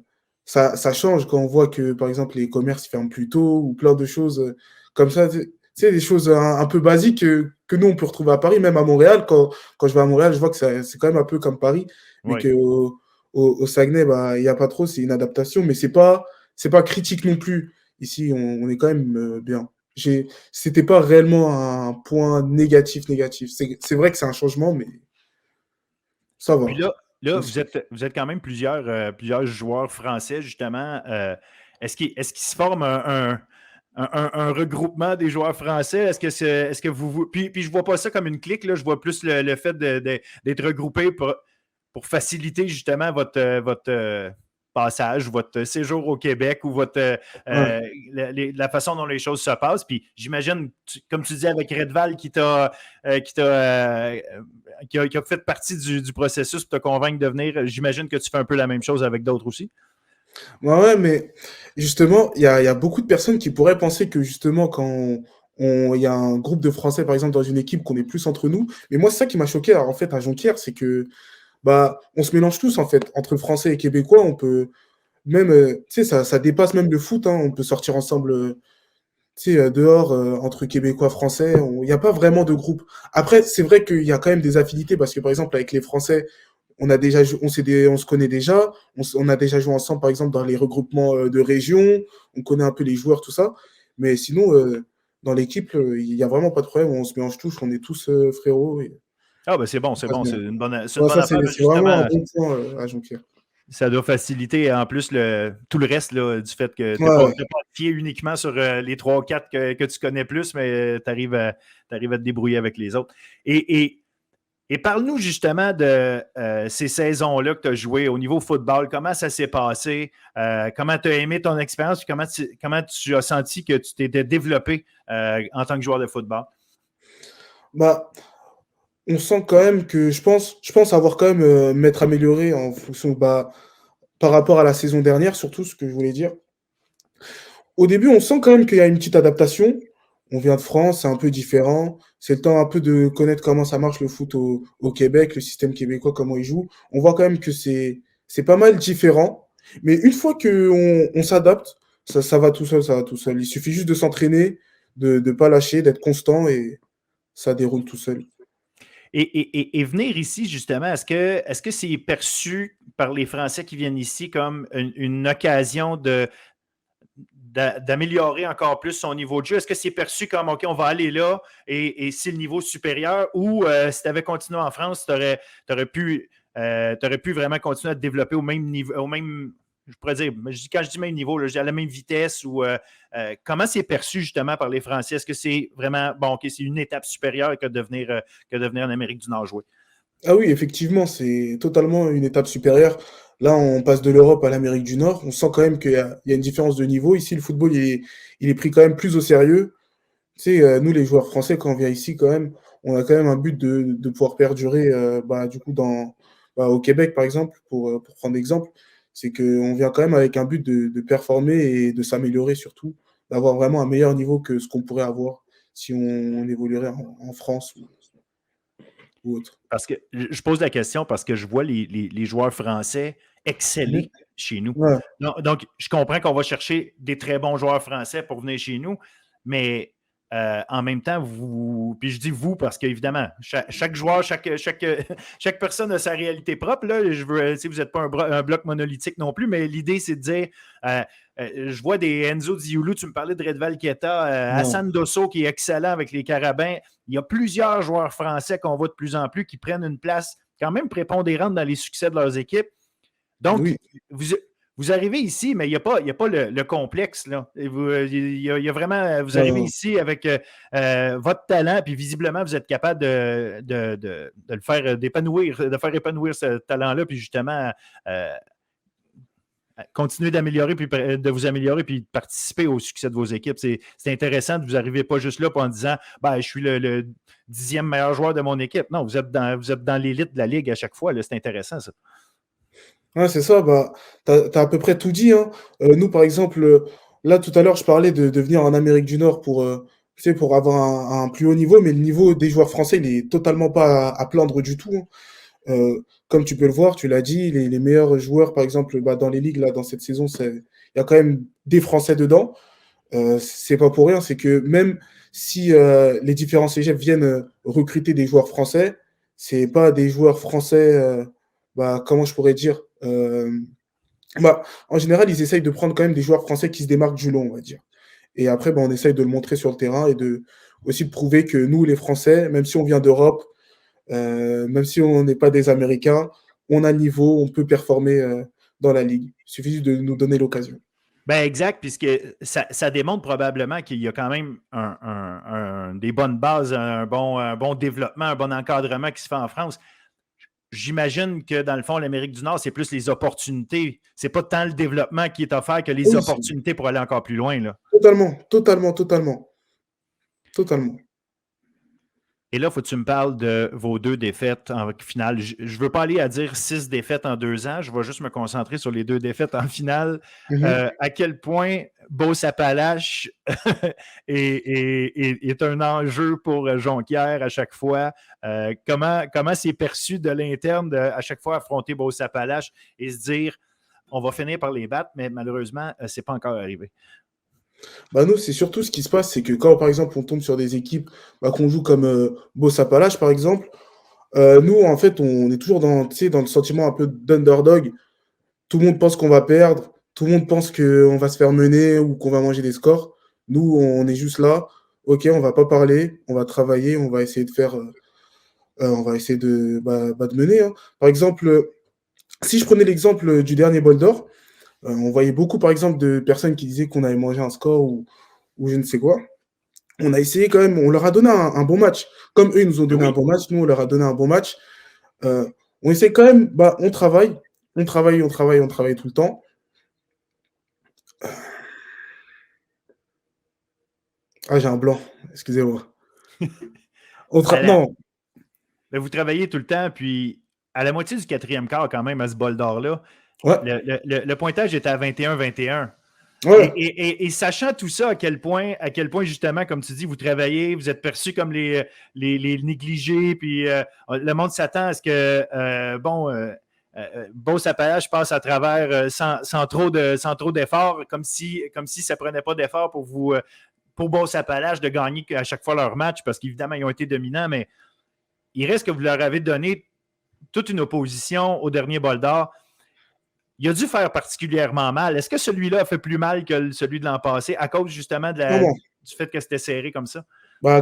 ça change quand on voit que, par exemple, les commerces ferment plus tôt ou plein de choses comme ça. Tu sais, des choses un peu basiques que nous, on peut retrouver à Paris, même à Montréal. Quand je vais à Montréal, je vois que c'est quand même un peu comme Paris, mais Oui. au Saguenay, bah, il n'y a pas trop, c'est une adaptation, mais c'est pas critique non plus. Ici, on est quand même bien. C'était pas réellement un point négatif. C'est vrai que c'est un changement, mais ça Puis va. là vous êtes quand même plusieurs joueurs français, justement. Est-ce qu'il se forme un regroupement des joueurs français? Est-ce que vous. Puis je vois pas ça comme une clique, là, je vois plus le fait d'être regroupé pour faciliter justement votre passage, votre séjour au Québec ou Ouais. la façon dont les choses se passent. Puis j'imagine, comme tu dis avec Redval qui a fait partie du processus pour te convaincre de venir, j'imagine que tu fais un peu la même chose avec d'autres aussi. Ouais, mais justement, il y a beaucoup de personnes qui pourraient penser que justement, il y a un groupe de Français, par exemple, dans une équipe, qu'on est plus entre nous. Mais moi, c'est ça qui m'a choqué, en fait, à Jonquière, c'est que bah, on se mélange tous, en fait. Entre Français et Québécois, on peut même, tu sais, ça dépasse même le foot, hein. On peut sortir ensemble, tu sais, dehors, entre Québécois, Français. Il n'y a pas vraiment de groupe. Après, c'est vrai qu'il y a quand même des affinités, parce que, par exemple, avec les Français, on se connaît déjà, on a déjà joué ensemble, par exemple, dans les regroupements de régions, on connaît un peu les joueurs, tout ça. Mais sinon, dans l'équipe, il n'y a vraiment pas de problème, on se mélange tous, on est tous frérots. Et Ah, ben c'est bon, ça se c'est mélange. une Ouais, bonne ça, affaire, c'est vraiment un justement. bon point à Jonquière. Ça doit faciliter en plus tout le reste là, du fait que tu n'es pas, Ouais, pas fié uniquement sur les 3 ou 4 que tu connais plus, mais tu arrives à te débrouiller avec les autres. Et parle-nous justement de ces saisons-là que tu as jouées au niveau football. Comment ça s'est passé? Comment tu as aimé ton expérience? Comment tu as senti que tu t'étais développé en tant que joueur de football? bah, on sent quand même que je pense avoir quand même m'être amélioré en fonction, bah, par rapport à la saison dernière, surtout ce que je voulais dire. Au début, on sent quand même qu'il y a une petite adaptation. On vient de France, c'est un peu différent. C'est le temps un peu de connaître comment ça marche le foot au Québec, le système québécois, comment il joue. On voit quand même que c'est pas mal différent. Mais une fois qu'on s'adapte, ça va tout seul, ça va tout seul. Il suffit juste de s'entraîner, de ne pas lâcher, d'être constant et ça déroule tout seul. Et venir ici, justement, est-ce que c'est perçu par les Français qui viennent ici comme une occasion d'améliorer encore plus son niveau de jeu? Est-ce que c'est perçu comme, OK, on va aller là et c'est le niveau supérieur ou si tu avais continué en France, tu aurais pu vraiment continuer à te développer au même niveau, je pourrais dire, quand je dis même niveau, là, je dis à la même vitesse ou comment c'est perçu justement par les Français? Est-ce que c'est vraiment, bon, OK, c'est une étape supérieure que de venir en Amérique du Nord jouer? Ah oui, effectivement, c'est totalement une étape supérieure. Là, on passe de l'Europe à l'Amérique du Nord. On sent quand même qu'il y a une différence de niveau. Ici, le football, il est pris quand même plus au sérieux. Tu sais, nous, les joueurs français, quand on vient ici, quand même, on a quand même un but de pouvoir perdurer, bah, du coup, au Québec, par exemple, pour prendre exemple. C'est qu'on vient quand même avec un but de performer et de s'améliorer surtout, d'avoir vraiment un meilleur niveau que ce qu'on pourrait avoir si on évoluerait en France ou autre. Parce que je pose la question parce que je vois les joueurs français Mhm. exceller chez nous. Ouais. Donc, je comprends qu'on va chercher des très bons joueurs français pour venir chez nous, mais en même temps, puis je dis vous parce qu'évidemment, chaque joueur, chaque personne a sa réalité propre. Là. Vous n'êtes pas un bloc monolithique non plus, mais l'idée, c'est de dire euh, je vois des Enzo Dioulou, tu me parlais de Redval Keita, Ouais. Hassan Dosso qui est excellent avec les Carabins. Il y a plusieurs joueurs français qu'on voit de plus en plus qui prennent une place quand même prépondérante dans les succès de leurs équipes. Donc, Oui. vous vous arrivez ici, mais il n'y a pas le complexe. Là. Il y a vraiment, vous arrivez ici avec votre talent, puis visiblement, vous êtes capable de le faire d'épanouir, de faire épanouir ce talent-là, puis justement, continuer d'améliorer, puis de vous améliorer, puis de participer au succès de vos équipes. C'est intéressant, vous n'arrivez pas juste là en disant je suis le 10e meilleur joueur de mon équipe. Non, vous êtes dans l'élite de la Ligue à chaque fois. C'est intéressant, ça. Ouais, c'est ça, t'as à peu près tout dit, hein. Nous, par exemple, là, tout à l'heure, je parlais de venir en Amérique du Nord pour avoir un plus haut niveau, mais le niveau des joueurs français, il est totalement pas à plaindre du tout, hein. Comme tu peux le voir, tu l'as dit, les meilleurs joueurs, par exemple, dans les ligues, là, dans cette saison, il y a quand même des Français dedans. C'est pas pour rien, c'est que même si les différents cégeps viennent recruter des joueurs français, c'est pas des joueurs français, comment je pourrais dire, en général, ils essayent de prendre quand même des joueurs français qui se démarquent du lot, on va dire. Et après, on essaye de le montrer sur le terrain et aussi de prouver que nous, les Français, même si on vient d'Europe, même si on n'est pas des Américains, on a le niveau, on peut performer dans la Ligue. Il suffit de nous donner l'occasion. Exact, puisque ça démontre probablement qu'il y a quand même des bonnes bases, un bon développement, un bon encadrement qui se fait en France. J'imagine que dans le fond, l'Amérique du Nord, c'est plus les opportunités. C'est pas tant le développement qui est offert que les opportunités pour aller encore plus loin. Là. Totalement. Et là, il faut que tu me parles de vos 2 défaites en finale. Je ne veux pas aller à dire 6 défaites en 2 ans. Je vais juste me concentrer sur les 2 défaites en finale. À quel point Beauce-Appalaches est un enjeu pour Jonquière à chaque fois. Comment c'est perçu de l'interne à chaque fois affronter Beauce-Appalaches et se dire on va finir par les battre, mais malheureusement, ce n'est pas encore arrivé. Nous, c'est surtout ce qui se passe, c'est que quand, par exemple, on tombe sur des équipes qu'on joue comme Beauce-Appalaches, par exemple, nous, en fait, on est toujours dans le sentiment un peu d'underdog. Tout le monde pense qu'on va perdre, tout le monde pense qu'on va se faire mener ou qu'on va manger des scores. Nous, on est juste là. OK, on va pas parler, on va travailler, on va essayer de faire... on va essayer de mener, hein. Par exemple, si je prenais l'exemple du dernier bol d'or, on voyait beaucoup, par exemple, de personnes qui disaient qu'on avait mangé un score ou je ne sais quoi. On a essayé quand même, on leur a donné un bon match. Comme eux, ils nous ont donné un bon match, nous, on leur a donné un bon match. On essaie quand même, on travaille tout le temps. J'ai un blanc, excusez-moi. Non. Mais vous travaillez tout le temps, puis à la moitié du 4e quart, quand même, à ce bol d'or-là, ouais. le pointage était à 21-21. Ouais. Et sachant tout ça, à quel point, justement, comme tu dis, vous travaillez, vous êtes perçus comme les négligés, puis le monde s'attend à ce que, Beauce-Appalaches passe à travers sans trop d'efforts, comme si ça ne prenait pas d'efforts pour Beauce-Appalaches de gagner à chaque fois leur match, parce qu'évidemment, ils ont été dominants, mais il reste que vous leur avez donné toute une opposition au dernier bol d'or. Il a dû faire particulièrement mal. Est-ce que celui-là a fait plus mal que celui de l'an passé à cause justement du fait que c'était serré comme ça?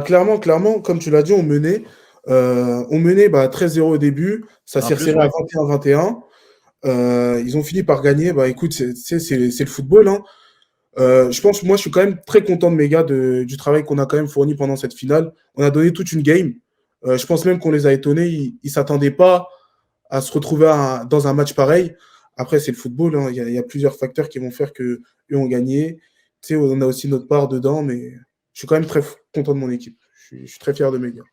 Clairement, comme tu l'as dit, on menait 13-0 au début. Ça s'est resserré à 21-21. Ils ont fini par gagner. Écoute, c'est le football, hein. Je pense, moi, je suis quand même très content de mes gars du travail qu'on a quand même fourni pendant cette finale. On a donné toute une game. Je pense même qu'on les a étonnés. Ils ne s'attendaient pas à se retrouver dans un match pareil. Après, c'est le football, hein. Il y a plusieurs facteurs qui vont faire qu'eux ont gagné. On a aussi notre part dedans, mais je suis quand même très content de mon équipe. Je suis très fier de mes gars.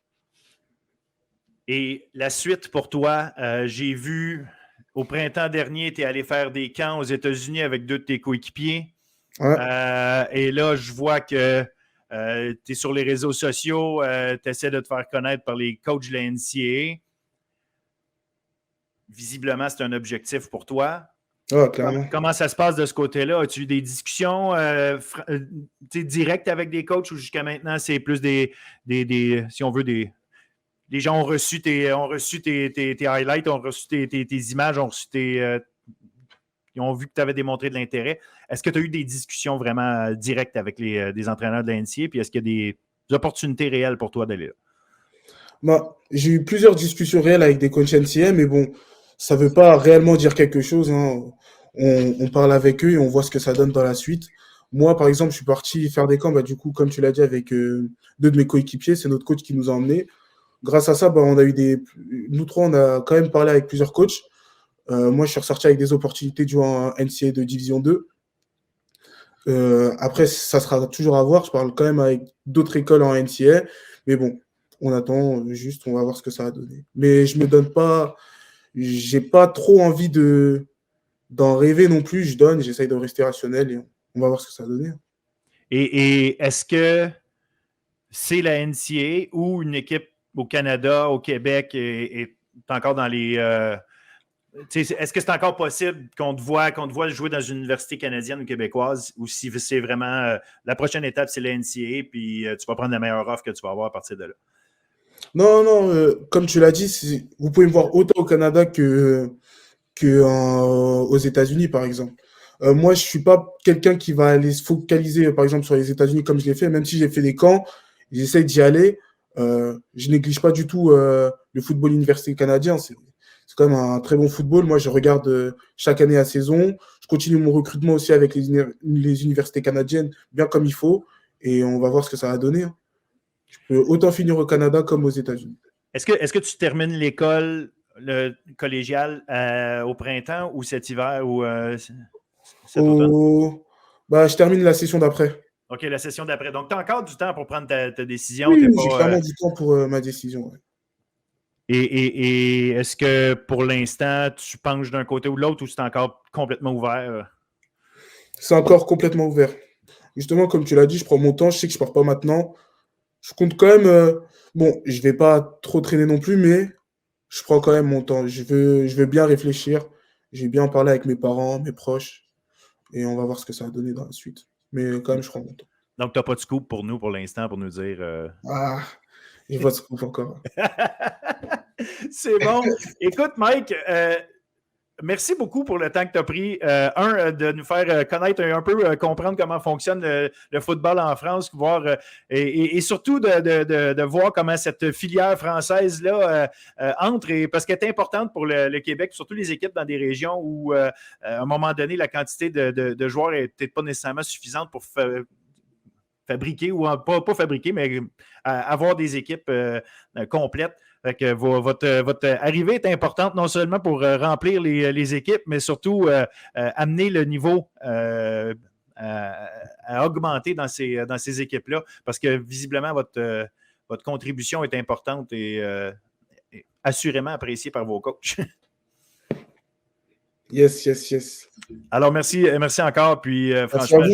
Et la suite pour toi, j'ai vu au printemps dernier, tu es allé faire des camps aux États-Unis avec 2 de tes coéquipiers. Ouais. Et là, je vois que tu es sur les réseaux sociaux, tu essaies de te faire connaître par les coachs de la NCAA. Visiblement, c'est un objectif pour toi. Ouais, clairement. Comment ça se passe de ce côté-là? As-tu eu des discussions directes avec des coachs ou jusqu'à maintenant, c'est plus si on veut, des gens ont reçu tes highlights, ont reçu tes images, ils ont vu que tu avais démontré de l'intérêt. Est-ce que tu as eu des discussions vraiment directes avec des entraîneurs de la NCAA? Puis est-ce qu'il y a des opportunités réelles pour toi d'aller là? J'ai eu plusieurs discussions réelles avec des coachs NCAA, mais bon, ça ne veut pas réellement dire quelque chose, hein. on parle avec eux et on voit ce que ça donne dans la suite. Moi, par exemple, je suis parti faire des camps, du coup, comme tu l'as dit, avec 2 de mes coéquipiers. C'est notre coach qui nous a emmenés. Grâce à ça, on a eu nous trois, on a quand même parlé avec plusieurs coachs. Moi, je suis ressorti avec des opportunités de jouer en NCAA de Division 2. Après, ça sera toujours à voir. Je parle quand même avec d'autres écoles en NCAA. Mais bon, on attend juste, on va voir ce que ça va donner. Mais je me donne pas, j'ai pas trop envie d'en rêver non plus. J'essaye de rester rationnel et on va voir ce que ça va donner. Et est-ce que c'est la NCAA ou une équipe au Canada, au Québec est encore dans les... est-ce que c'est encore possible qu'on te voit jouer dans une université canadienne ou québécoise ou si c'est vraiment la prochaine étape, c'est la NCAA puis tu vas prendre la meilleure offre que tu vas avoir à partir de là? Non, comme tu l'as dit, vous pouvez me voir autant au Canada aux États-Unis, par exemple. Moi, je suis pas quelqu'un qui va aller se focaliser, par exemple, sur les États-Unis comme je l'ai fait, même si j'ai fait des camps, j'essaie d'y aller. Je néglige pas du tout le football universitaire canadien. C'est quand même un très bon football. Moi, je regarde chaque année la saison. Je continue mon recrutement aussi avec les universités canadiennes, bien comme il faut. Et on va voir ce que ça va donner. Je peux autant finir au Canada comme aux États-Unis. Est-ce que tu termines l'école collégiale au printemps ou cet hiver ou cet automne? Je termine la session d'après. OK, la session d'après. Donc, tu as encore du temps pour prendre ta décision. Oui, j'ai clairement du temps pour ma décision. Ouais. Et est-ce que pour l'instant, tu penches d'un côté ou de l'autre ou c'est encore complètement ouvert? C'est encore complètement ouvert. Justement, comme tu l'as dit, je prends mon temps. Je sais que je ne pars pas maintenant. Je compte quand même. Je ne vais pas trop traîner non plus, mais je prends quand même mon temps. Je veux bien réfléchir. Je vais bien parler avec mes parents, mes proches. Et on va voir ce que ça va donner dans la suite. Mais quand même, je prends mon temps. Donc, tu n'as pas de scoop pour nous pour l'instant pour nous dire. Je vois ce qu'on fait encore. C'est bon. Écoute, Mike, merci beaucoup pour le temps que tu as pris. De nous faire connaître un peu, comprendre comment fonctionne le football en France, voir, et surtout de voir comment cette filière française-là entre, parce qu'elle est importante pour le Québec, surtout les équipes dans des régions où, à un moment donné, la quantité de joueurs n'est peut-être pas nécessairement suffisante pour fabriquer, ou pas fabriquer, mais avoir des équipes complètes. Fait que votre arrivée est importante non seulement pour remplir les équipes, mais surtout amener le niveau à augmenter dans ces équipes-là, parce que visiblement, votre contribution est importante et assurément appréciée par vos coachs. Yes. Alors, merci encore. Puis, franchement,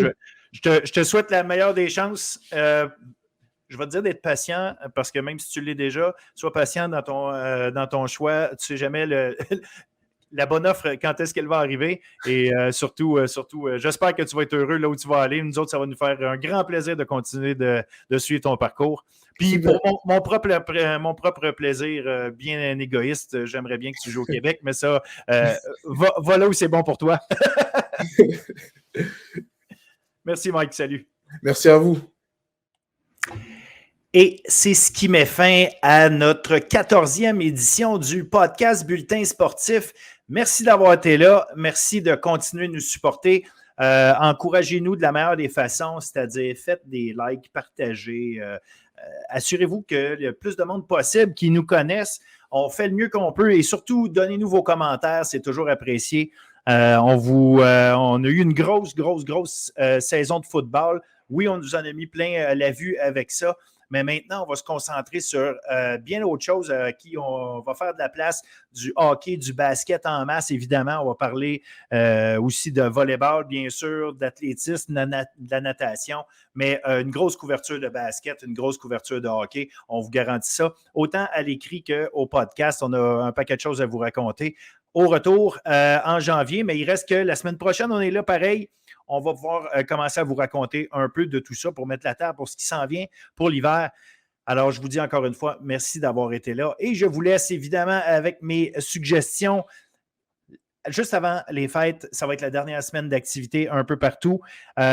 je te souhaite la meilleure des chances. Je vais te dire d'être patient parce que même si tu l'es déjà, sois patient dans ton choix. Tu ne sais jamais la bonne offre, quand est-ce qu'elle va arriver. Et surtout, j'espère que tu vas être heureux là où tu vas aller. Nous autres, ça va nous faire un grand plaisir de continuer de suivre ton parcours. Puis pour mon propre plaisir, bien égoïste, j'aimerais bien que tu joues au Québec, mais ça, va là où c'est bon pour toi. Merci, Mike. Salut. Merci à vous. Et c'est ce qui met fin à notre 14e édition du podcast Bulletin sportif. Merci d'avoir été là. Merci de continuer de nous supporter. Encouragez-nous de la meilleure des façons, c'est-à-dire faites des likes, partagez. Assurez-vous qu'il y a le plus de monde possible qui nous connaissent. On fait le mieux qu'on peut et surtout, donnez-nous vos commentaires. C'est toujours apprécié. On a eu une grosse saison de football. Oui, on nous en a mis plein la vue avec ça. Mais maintenant, on va se concentrer sur bien autre chose qui on va faire de la place du hockey, du basket en masse, évidemment. On va parler aussi de volleyball, bien sûr, d'athlétisme, de la natation, mais une grosse couverture de basket, une grosse couverture de hockey. On vous garantit ça. Autant à l'écrit qu'au podcast, on a un paquet de choses à vous raconter. Au retour en janvier, mais il reste que la semaine prochaine, on est là pareil. On va pouvoir commencer à vous raconter un peu de tout ça pour mettre la table pour ce qui s'en vient pour l'hiver. Alors, je vous dis encore une fois, merci d'avoir été là. Et je vous laisse évidemment avec mes suggestions. Juste avant les fêtes, ça va être la dernière semaine d'activité un peu partout.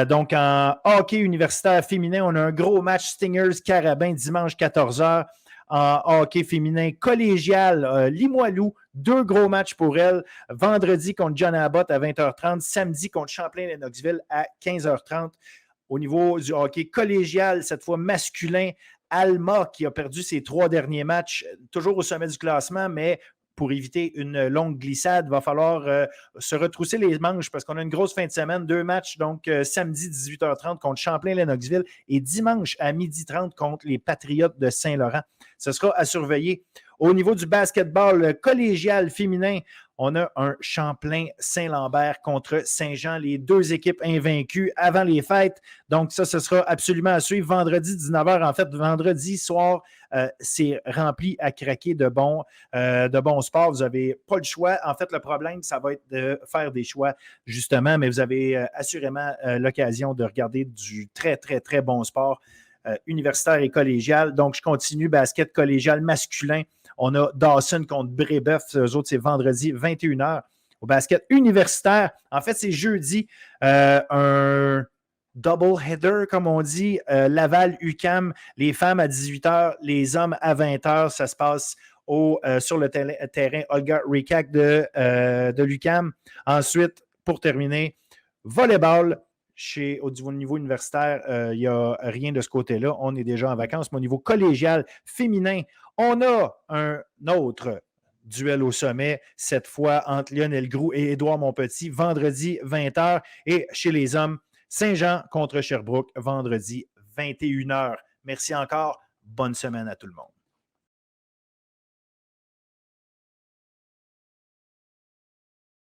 Donc, en hockey universitaire féminin, on a un gros match Stingers-Carabin dimanche 14h. en hockey féminin collégial. Limoilou, 2 gros matchs pour elle. Vendredi contre John Abbott à 20h30. Samedi contre Champlain-Lennoxville à 15h30. Au niveau du hockey collégial, cette fois masculin, Alma qui a perdu ses 3 derniers matchs, toujours au sommet du classement, mais pour éviter une longue glissade, il va falloir se retrousser les manches parce qu'on a une grosse fin de semaine. 2 matchs, donc samedi 18h30 contre Champlain-Lennoxville et dimanche à 12h30 contre les Patriotes de Saint-Laurent. Ce sera à surveiller. Au niveau du basketball collégial féminin, on a un Champlain-Saint-Lambert contre Saint-Jean, les 2 équipes invaincues avant les fêtes. Donc ça, ce sera absolument à suivre. Vendredi 19h, en fait, vendredi soir, c'est rempli à craquer de bons sports. Vous n'avez pas le choix. En fait, le problème, ça va être de faire des choix, justement, mais vous avez assurément l'occasion de regarder du très, très, très bon sport universitaire et collégial. Donc, je continue, basket collégial masculin. On a Dawson contre Brébeuf. Eux autres, c'est vendredi, 21h. Au basket universitaire, en fait, c'est jeudi, un double-header, comme on dit, Laval-UQAM, les femmes à 18h, les hommes à 20h. Ça se passe sur le terrain Olga Rikak de l'UQAM. Ensuite, pour terminer, volleyball. Au niveau universitaire, il n'y a rien de ce côté-là. On est déjà en vacances. Mais au niveau collégial féminin, on a un autre duel au sommet, cette fois entre Lionel Groux et Édouard Montpetit, vendredi 20h. Et chez les hommes, Saint-Jean contre Sherbrooke, vendredi 21h. Merci encore. Bonne semaine à tout le monde.